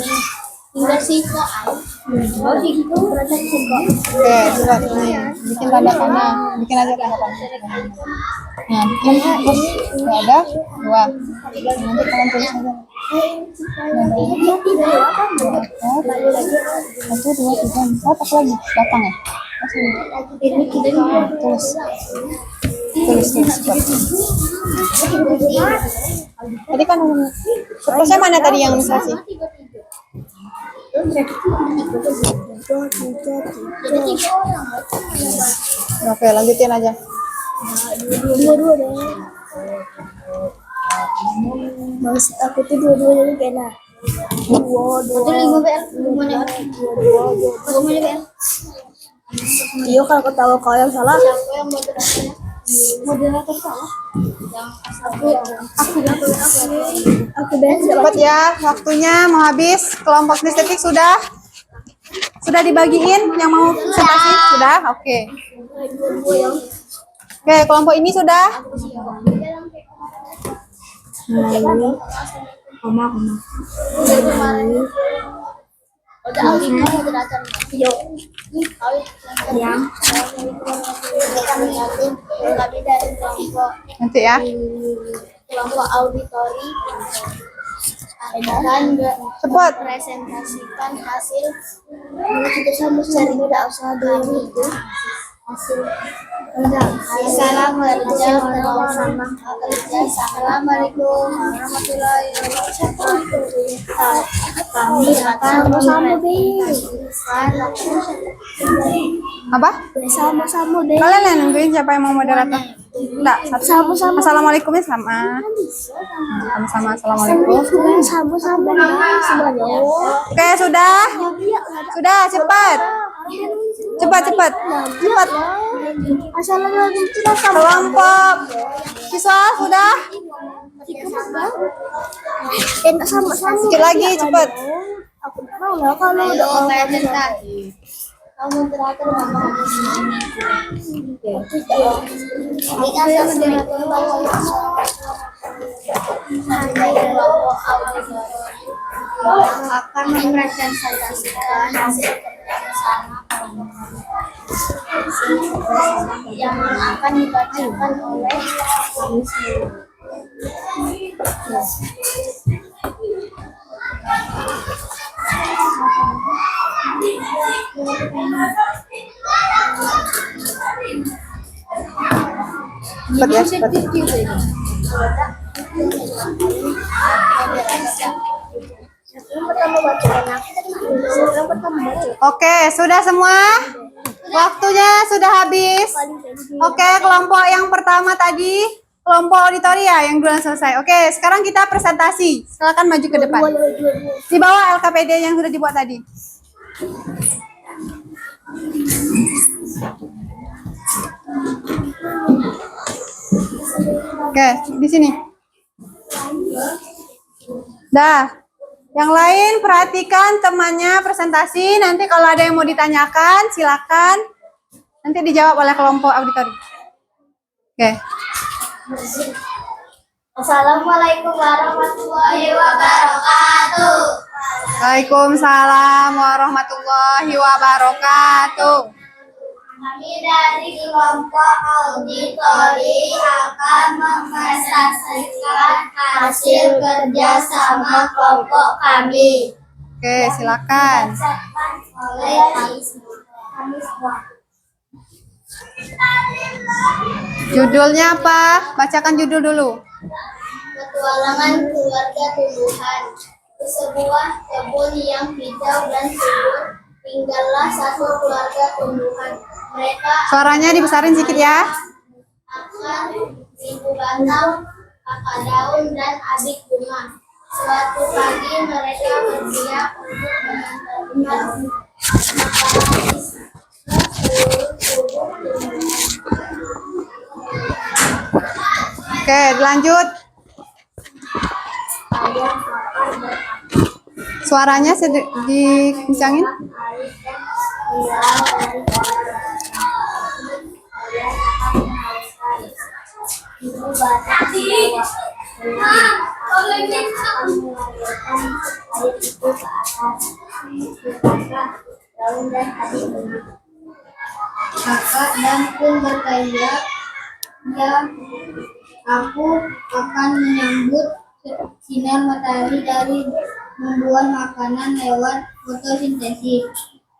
tinggal sisa. Oh gitu. Berarti sisa. Oke, coba ini bikin tanda panah. Bikin aja tanda panah. Nah, bikin terus nggak ada dua. Nanti kalian tulis aja. Satu, dua, tiga, empat, apa lagi? Datang ya? Tulis. Tulis. Tadi kan kertasnya mana tadi yang nulisasi? Oke, lanjutin aja. Dua-dua deh. Maksud aku tuh dua-duanya kena. Dua. Iya kalau ketawa kau yang salah. Siapa yang moderator salah? Aku Cepat ya, waktunya mau habis. Kelompok kinestetik sudah? Sudah dibagiin yang mau presentasi? Sudah? Oke. Oke, kelompok ini sudah? Koma. Udah Alika moderator. Yuk. Yang kami dari kelompok Nanti ya. kelompok auditori akan Cepat. presentasikan hasil kita sama tidak usah dulu itu hasil Assalamualaikum warahmatullahi wabarakatuh. Kami akan mempresentasikan Apa? sama-sama deh. Kalian yang nentuin siapa yang mau moderator? Enggak, Sama-sama. Assalamualaikumnya sama. Sama-sama assalamualaikum. Sama-sama semuanya. Oke, sudah. Sudah, cepat. Cepat. Assalamualaikum. Kelompok siswa sudah. Enak sama-sama. Sedikit lagi, cepat. Aku tahu lah kalau udah kamu terakhir akan mempresentasikan hasil kerjasama yang akan dibacakan oleh kami semua. Cepat ya, cepat. Oke, sudah semua? Waktunya sudah habis. Oke, kelompok yang pertama tadi, kelompok auditoria yang duluan selesai. Oke, sekarang kita presentasi. Silakan maju ke depan. Di bawah LKPD yang sudah dibuat tadi. Oke, di sini. Dah. Yang lain perhatikan temannya presentasi. Nanti kalau ada yang mau ditanyakan, silakan. Nanti dijawab oleh kelompok auditori. Oke. Assalamualaikum warahmatullahi wabarakatuh. Waalaikumsalam warahmatullahi wabarakatuh. Kami dari kelompok auditori akan mempresentasikan hasil kerjasama kelompok kami. Oke, silakan. Oleh kami semua. Judulnya apa? Bacakan judul dulu. Petualangan keluarga tumbuhan. Di sebuah kebun yang hijau dan subur, tinggallah satu keluarga tumbuhan. Mereka Suaranya dibesarin sedikit ya. akar, ibu batang, kakak daun, dan adik bunga. Suatu pagi mereka bersiap untuk mengantarkan makanan seluruh tubuh tumbuhan. Oke, lanjut. Kalian akan berkata, Suaranya dikencangin. Alif dan Hilal dari kalian akan menghaluskan ibu batang bawah kalian akan mengalirkan air itu ke atas. Kakak daun dan adik bunga. Kakak dan pun berkata, ya, aku akan menyambut sinar matahari dari membuat makanan lewat fotosintesis.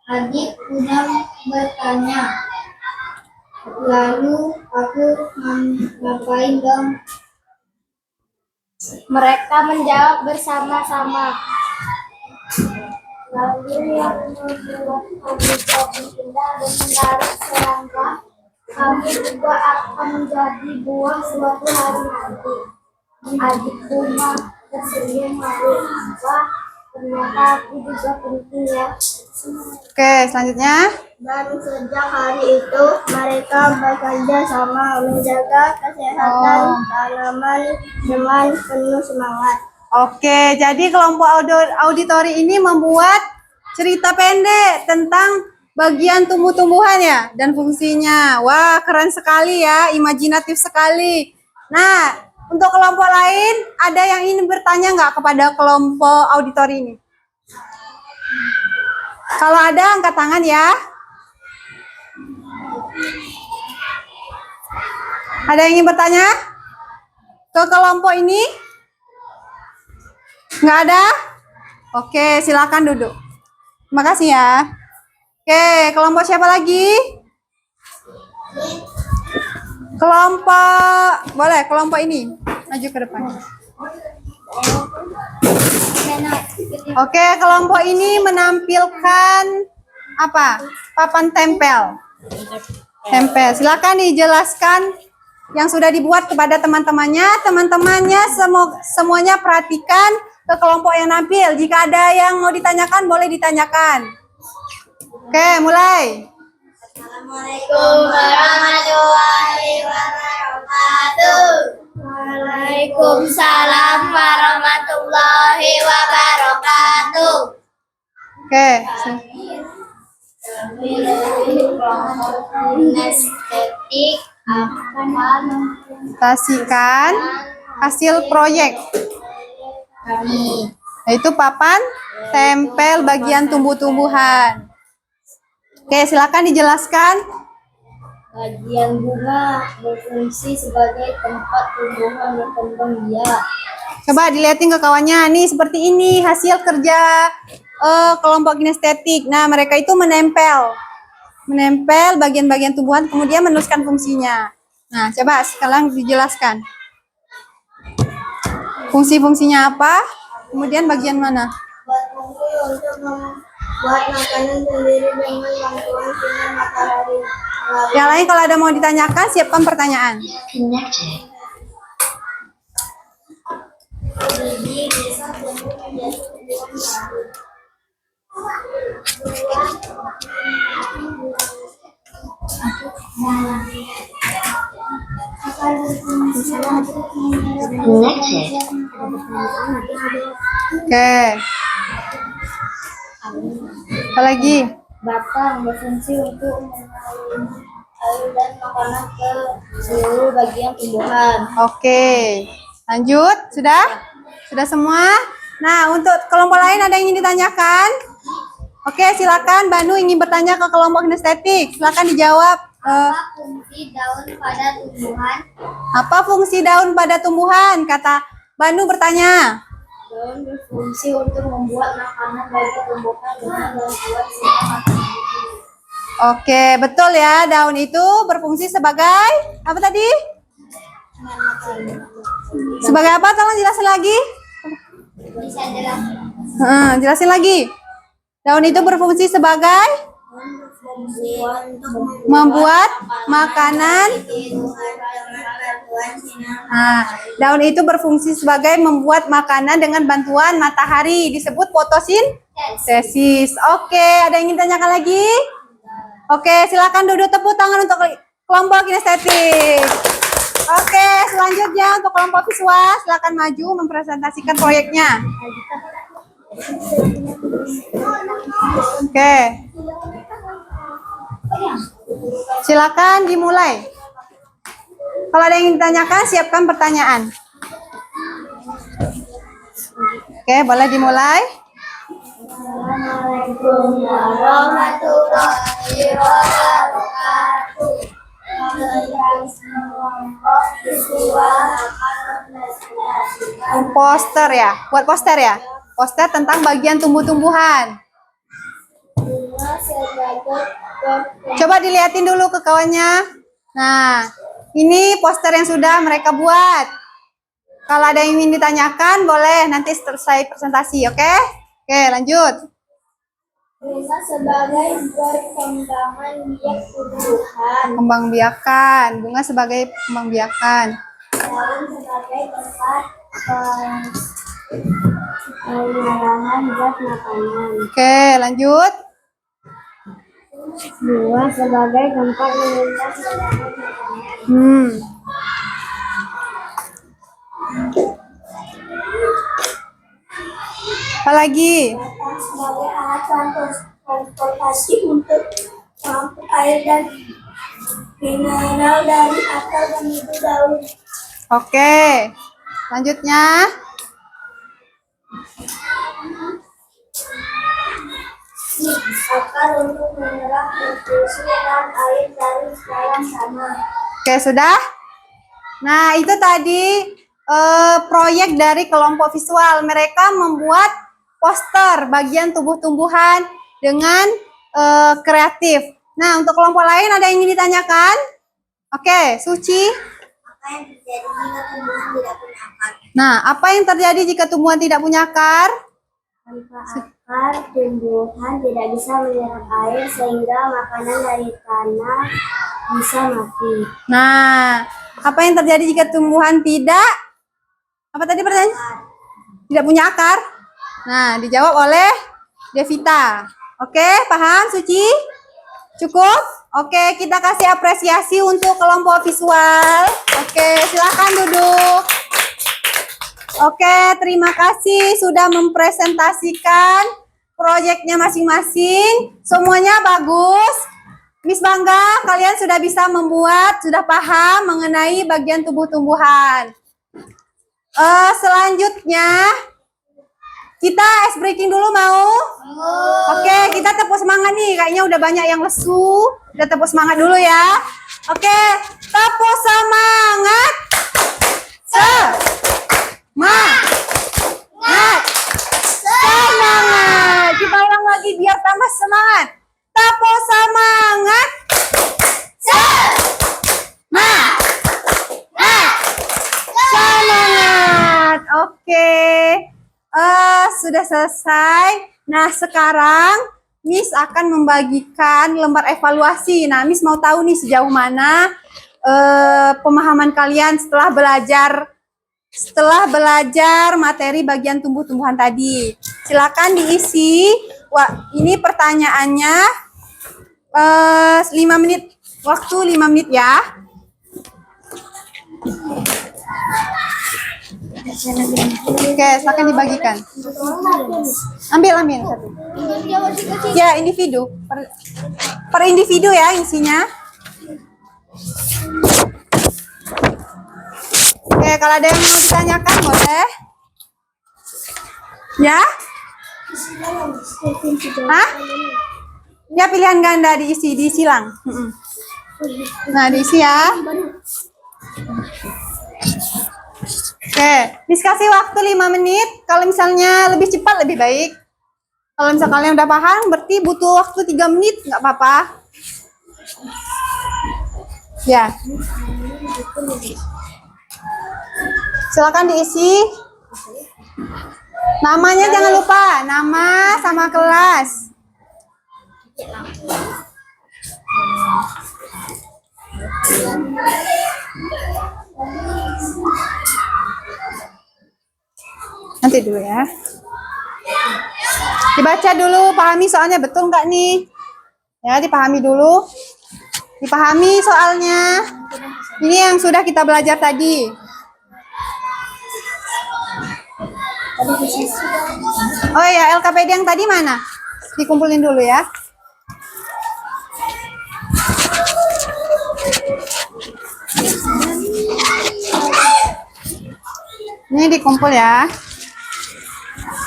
Adik Unam bertanya, lalu aku ngapain dong? Mereka menjawab bersama-sama. Lalu yang membuat kami jadi indah dan menarik serangga, kami juga akan menjadi buah suatu hari nanti. Adik Uma tersenyum malu. Wah, ternyata aku juga penting ya. Oke, selanjutnya. Dan sejak hari itu mereka bekerja sama menjaga kesehatan tanaman dengan penuh semangat. Oke, jadi kelompok auditori ini membuat cerita pendek tentang bagian tumbuh-tumbuhan ya dan fungsinya. Wah, keren sekali ya, imajinatif sekali. Nah, untuk kelompok lain, ada yang ingin bertanya nggak kepada kelompok auditori ini? Kalau ada, angkat tangan ya. Ada yang ingin bertanya ke kelompok ini? Nggak ada? Oke, silakan duduk. Terima kasih ya. Oke, kelompok siapa lagi? Kelompok ini. Maju ke depan. Oke, kelompok ini menampilkan apa? Papan tempel. Silakan dijelaskan yang sudah dibuat kepada teman-temannya. Teman-temannya semuanya perhatikan ke kelompok yang nampil. Jika ada yang mau ditanyakan, boleh ditanyakan. Oke, mulai. Assalamualaikum warahmatullahi wabarakatuh. Waalaikumsalam warahmatullahi wabarakatuh. Oke. Estetik akan Presentasikan hasil proyek, kami yaitu papan tempel bagian tumbuh-tumbuhan. Oke, silakan dijelaskan. bagian bunga berfungsi sebagai tempat tumbuhan berkembang biak. Coba dilihatin ke kawannya. Nih seperti ini hasil kerja kelompok kinestetik. Nah, mereka itu menempel bagian-bagian tumbuhan, kemudian menuliskan fungsinya. Nah, coba sekarang dijelaskan. Fungsi-fungsinya apa? Kemudian bagian mana? Berfungsi untuk membuat makanan sendiri dengan bantuan sinar matahari. Yang lain kalau ada mau ditanyakan, siapkan pertanyaan. Biji bisa tumbuh menjadi tumbuhan baru. Oke. Apa lagi? Batang berfungsi untuk mengalirkan air dan makanan ke seluruh bagian tumbuhan. Oke. Lanjut, sudah? Sudah semua? Nah, untuk kelompok lain ada yang ingin ditanyakan? Oke, silakan. Banu ingin bertanya ke kelompok kinestetik. Silakan dijawab. Apa fungsi daun pada tumbuhan? Apa fungsi daun pada tumbuhan? Kata Banu bertanya. Daun berfungsi untuk membuat makanan bagi tumbuhan dengan bantuan sinar matahari. Oke, betul ya. Daun itu berfungsi sebagai apa tadi? Sebagai apa? Tolong jelasin lagi. Bisa jelaskan? Jelasin lagi. Daun itu berfungsi sebagai Berfungsi untuk membuat makanan. Nah, daun itu berfungsi sebagai membuat makanan dengan bantuan matahari. Disebut fotosintesis. Oke, ada yang ingin tanyakan lagi? Oke, silakan duduk, tepuk tangan untuk kelompok kinestetik. Oke, selanjutnya untuk kelompok visual, silakan maju mempresentasikan proyeknya. Oke. Silakan dimulai. Kalau ada yang ingin ditanyakan, siapkan pertanyaan. Oke, boleh dimulai. Assalamualaikum warahmatullahi wabarakatuh. Kelompok visual akan mempresentasikan Poster ya, buat poster ya. Poster tentang bagian tumbuh-tumbuhan. bunga sebagai berfungsi. Coba dilihatin dulu ke kawannya. Nah, ini poster yang sudah mereka buat. Kalau ada yang ingin ditanyakan, boleh nanti selesai presentasi, oke? Oke, lanjut. Bunga sebagai perkembangan biak tumbuhan. Kembangbiakan, bunga sebagai kembangbiakan. Daun sebagai tempat pengolahan zat makanan. Oke, lanjut. Bunga sebagai tempat melintas makanan. Apa lagi? Batang sebagai alat transportasi untuk mengangkut air dan mineral dari akar menuju daun. Oke. Lanjutnya. Akar untuk menyerap nutrisi dan air dari dalam tanah. Oke, sudah? Nah, itu tadi proyek dari kelompok visual. Mereka membuat poster bagian tubuh tumbuhan dengan kreatif. Nah, untuk kelompok lain ada yang ingin ditanyakan? Oke, Suci. Apa yang terjadi jika tumbuhan tidak punya akar? Nah, apa yang terjadi jika tumbuhan tidak punya akar? Tanpa akar, tumbuhan tidak bisa menyerap air sehingga makanan dari tanah bisa mati. Nah, apa yang terjadi jika tumbuhan tidak? Apa tadi pertanyaan? Tidak punya akar? Nah, dijawab oleh Devita. Oke, paham Suci? Cukup? Oke, kita kasih apresiasi untuk kelompok visual. Oke, silakan duduk. Oke, terima kasih sudah mempresentasikan proyeknya masing-masing. Semuanya bagus. Miss bangga, kalian sudah bisa membuat, sudah paham mengenai bagian tubuh tumbuhan. Selanjutnya, kita ice breaking dulu mau? Oke, kita tepuk semangat nih. Kayaknya udah banyak yang lesu. Udah tepuk semangat dulu ya. Oke, tepuk semangat. Semangat. Kita ulang lagi biar tambah semangat. Tepuk semangat. Semangat. Oke. Sudah selesai. Nah, sekarang Miss akan membagikan lembar evaluasi. Nah, Miss mau tahu nih sejauh mana pemahaman kalian setelah belajar materi bagian tumbuh-tumbuhan tadi. Silakan diisi. Wah, ini pertanyaannya 5 menit. Waktu 5 menit ya. Oke, silakan dibagikan. Ambil satu. Ya, individu. Per individu ya isinya. Oke, kalau ada yang mau ditanyakan boleh. Ya? Hah? Ya, pilihan ganda diisi lang. Nah, diisi ya. Oke, Miss kasih waktu 5 menit. Kalau misalnya lebih cepat lebih baik. Kalau misalnya kalian udah paham, berarti butuh waktu 3 menit, nggak apa-apa. Ya. Silakan diisi. Namanya jangan lupa, nama sama kelas. Nanti dulu ya. Dibaca dulu, pahami soalnya betul nggak nih? Ya, dipahami dulu. Dipahami soalnya. Ini yang sudah kita belajar tadi. Oh ya, LKPD yang tadi mana? Dikumpulin dulu ya. Ini dikumpul ya.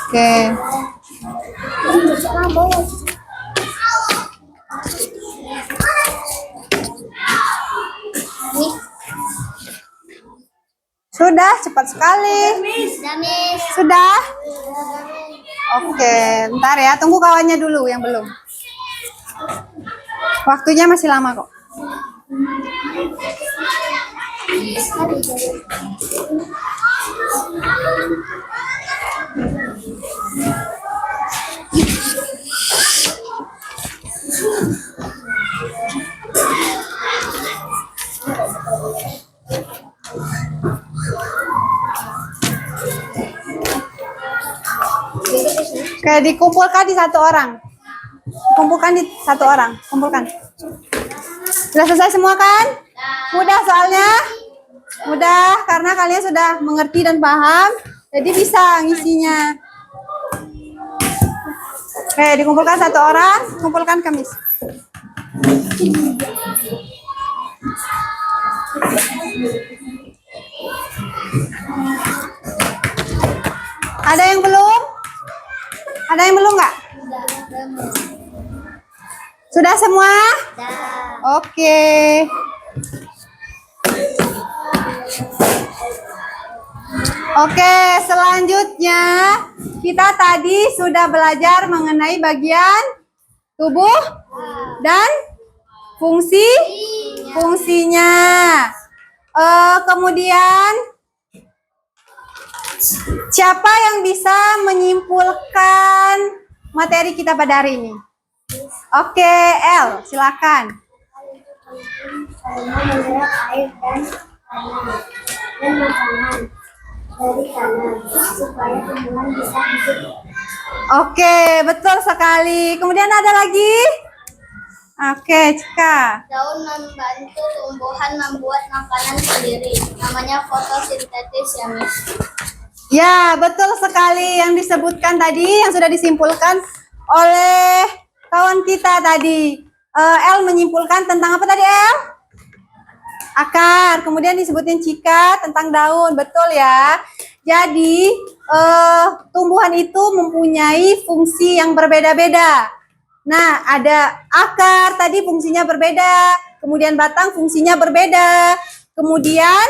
Oke. Sudah, cepat sekali. Sudah? Oke, ntar ya. Tunggu kawannya dulu yang belum. Waktunya masih lama kok. Oke, dikumpulkan di satu orang. Kumpulkan di satu orang. Kumpulkan. Sudah selesai semua kan? Mudah soalnya? Mudah karena kalian sudah mengerti dan paham. Jadi bisa ngisinya. Oke, dikumpulkan satu orang. Kumpulkan ke Miss. Ada yang belum? Ada yang belum nggak? Sudah semua? Oke. Oke, selanjutnya kita tadi sudah belajar mengenai bagian tubuh dan fungsinya. Kemudian siapa yang bisa menyimpulkan materi kita pada hari ini? Oke, El, silakan. Karena menyerap air dan makanan dari tanah supaya tumbuhan bisa hidup. Oke, betul sekali. Kemudian ada lagi? Oke, Cika. Daun membantu tumbuhan membuat makanan sendiri. Namanya fotosintesis ya, Miss. Ya, betul sekali yang disebutkan tadi, yang sudah disimpulkan oleh kawan kita tadi. El menyimpulkan tentang apa tadi, El? Akar. Kemudian disebutin Cika tentang daun, betul ya. Jadi, tumbuhan itu mempunyai fungsi yang berbeda-beda. Nah, ada akar tadi fungsinya berbeda, kemudian batang fungsinya berbeda, kemudian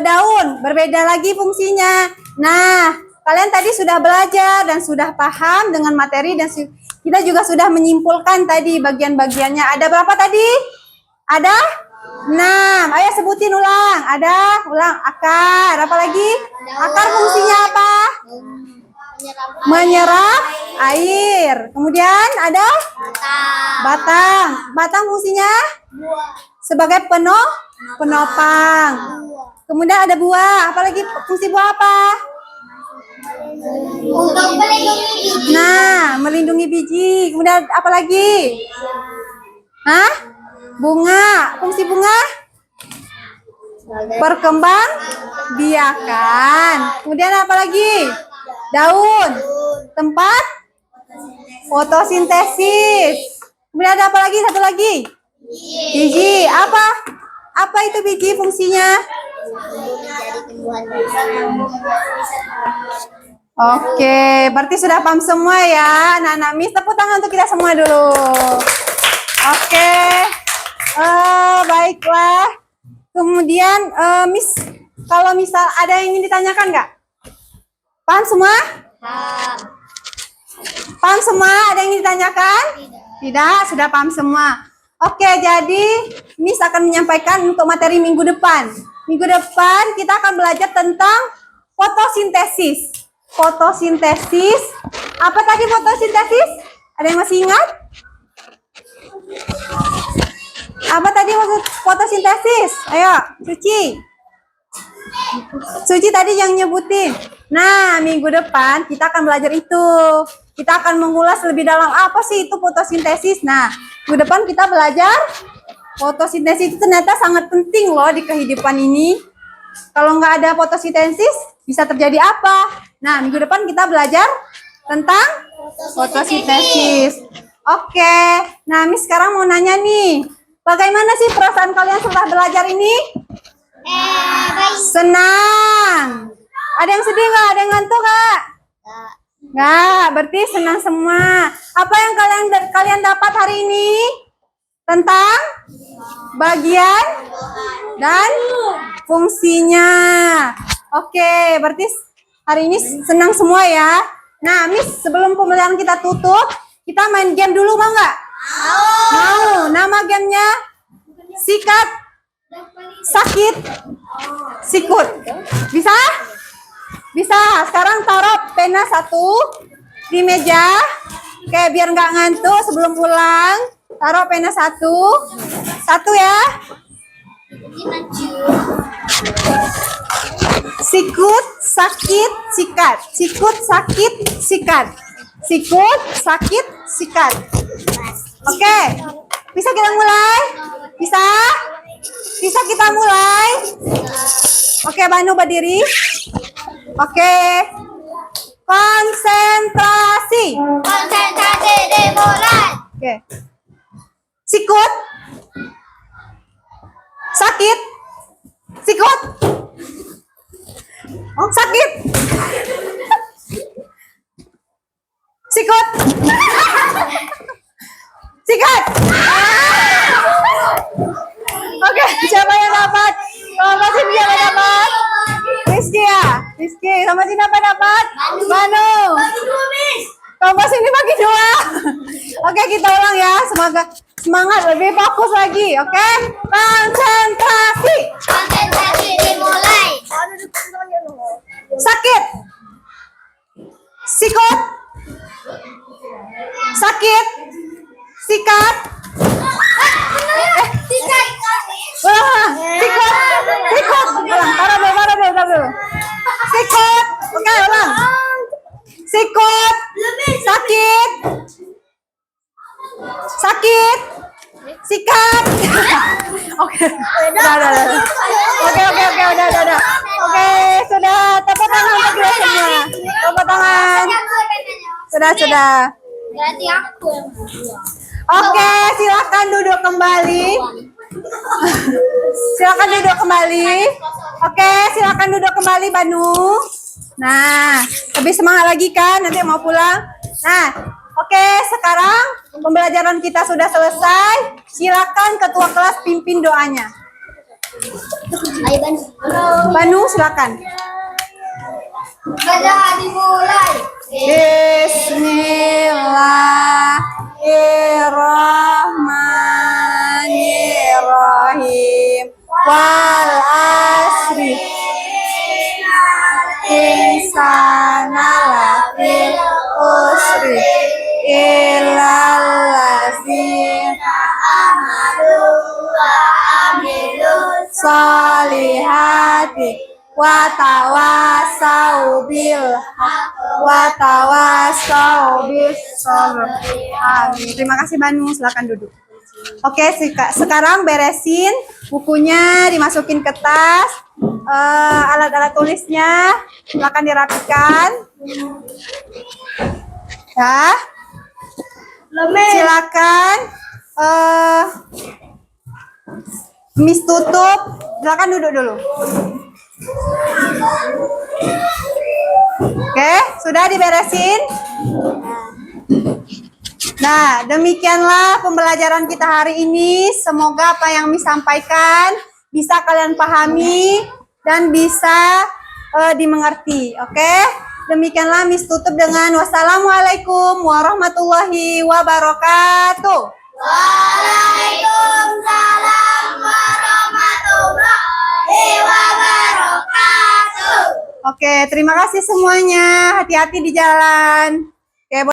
daun berbeda lagi fungsinya. Nah, kalian tadi sudah belajar dan sudah paham dengan materi dan kita juga sudah menyimpulkan tadi bagian-bagiannya. Ada berapa tadi? Ada 6. Ayo sebutin ulang. Ulang. Akar. Apa lagi? Akar fungsinya apa? Menyerap air. Kemudian ada batang. Batang fungsinya sebagai penopang. Kemudian ada buah. Apalagi fungsi buah apa? Untuk melindungi biji. Nah, melindungi biji. Kemudian apa lagi? Hah? Bunga. Fungsi bunga? Berkembang biakan. Kemudian apa lagi? Daun. Tempat fotosintesis. Kemudian ada apa lagi? Satu lagi. Biji. Apa itu biji fungsinya? Oke, berarti sudah paham semua ya. Nah, Miss, tepuk tangan untuk kita semua dulu. Oke, baiklah. Kemudian, Miss, kalau misal ada yang ingin ditanyakan nggak? Paham semua? Paham semua? Ada yang ingin ditanyakan? Tidak, sudah paham semua. Oke, jadi Miss akan menyampaikan untuk materi minggu depan. Minggu depan kita akan belajar tentang fotosintesis. Fotosintesis. Apa tadi fotosintesis? Ada yang masih ingat? Apa tadi maksud fotosintesis? Ayo, Suci tadi yang nyebutin. Nah, minggu depan kita akan belajar itu. Kita akan mengulas lebih dalam apa sih itu fotosintesis. Nah, minggu depan kita belajar fotosintesis itu ternyata sangat penting loh di kehidupan ini. Kalau nggak ada fotosintesis, bisa terjadi apa? Nah, minggu depan kita belajar tentang fotosintesis. Oke, nah Miss sekarang mau nanya nih. Bagaimana sih perasaan kalian setelah belajar ini? Senang. Ada yang sedih nggak? Ada yang ngantuk nggak? Nggak, berarti senang semua. Apa yang kalian dapat hari ini? Tentang bagian dan fungsinya. Oke, berarti hari ini senang semua ya. Nah, Miss, sebelum pembelajaran kita tutup, kita main game dulu, mau nggak? Mau. Nama gamenya sikat, sakit, sikut. Bisa? Bisa. Sekarang taruh pena 1 di meja. Kayak biar nggak ngantuk sebelum pulang. Taruh pena 1 ya. Sikut, sakit, sikat. Sikut, sakit, sikat. Sikut, sakit, sikat. Oke. Bisa kita mulai? Bisa? Bisa kita mulai? Oke, Banu berdiri. Oke. Konsentrasi. Konsentrasi dimulai. Oke. Sikut. Sakit. Sikut. Sakit. Sikut. Sikat. Oke, siapa yang dapat? Siapa yang dapat? Rizky ya? Rizky. Sama sini apa dapat? Manu. Kompas ini bagi 2. Oke, kita ulang ya. Semoga semangat, lebih fokus lagi. Oke, konsentrasi. Konsentrasi dimulai. Sakit. Sikut. Sakit. Sikat. Sikat. Ulang. Sikut. Sikut. Ulang. Taruh dulu. Sikut. Oke, ulang. Sikut. Sakit. Sakit. Sikat. Oke. Udah. Oke, udah. Oke, sudah. Tepuk tangan untuk kita semua. Tepuk tangan. Sudah. Berarti aku yang Oke, silakan duduk kembali. Oke, silakan duduk kembali, Banu. Nah, lebih semangat lagi kan? Nanti mau pulang. Nah, oke, sekarang pembelajaran kita sudah selesai. Silakan ketua kelas pimpin doanya. Ayo Ban. Banu, silakan. Baca dimulai. Bismillahirrahmanirrahim. Wal asri. Insana lafil usri. Illal ladzina solihati watawasau bil sabr. Amin. Terima kasih Banu, silakan duduk. Oke, sekarang beresin bukunya, dimasukin ke tas, alat-alat tulisnya, silakan dirapikan. Ya, silakan. Miss tutup, silakan duduk dulu. Oke, sudah diberesin. Nah, demikianlah pembelajaran kita hari ini. Semoga apa yang Miss sampaikan bisa kalian pahami dan bisa dimengerti. Oke, demikianlah Miss tutup dengan wassalamualaikum warahmatullahi wabarakatuh. Waalaikumsalam warahmatullahi wabarakatuh. Oke, terima kasih semuanya. Hati-hati di jalan.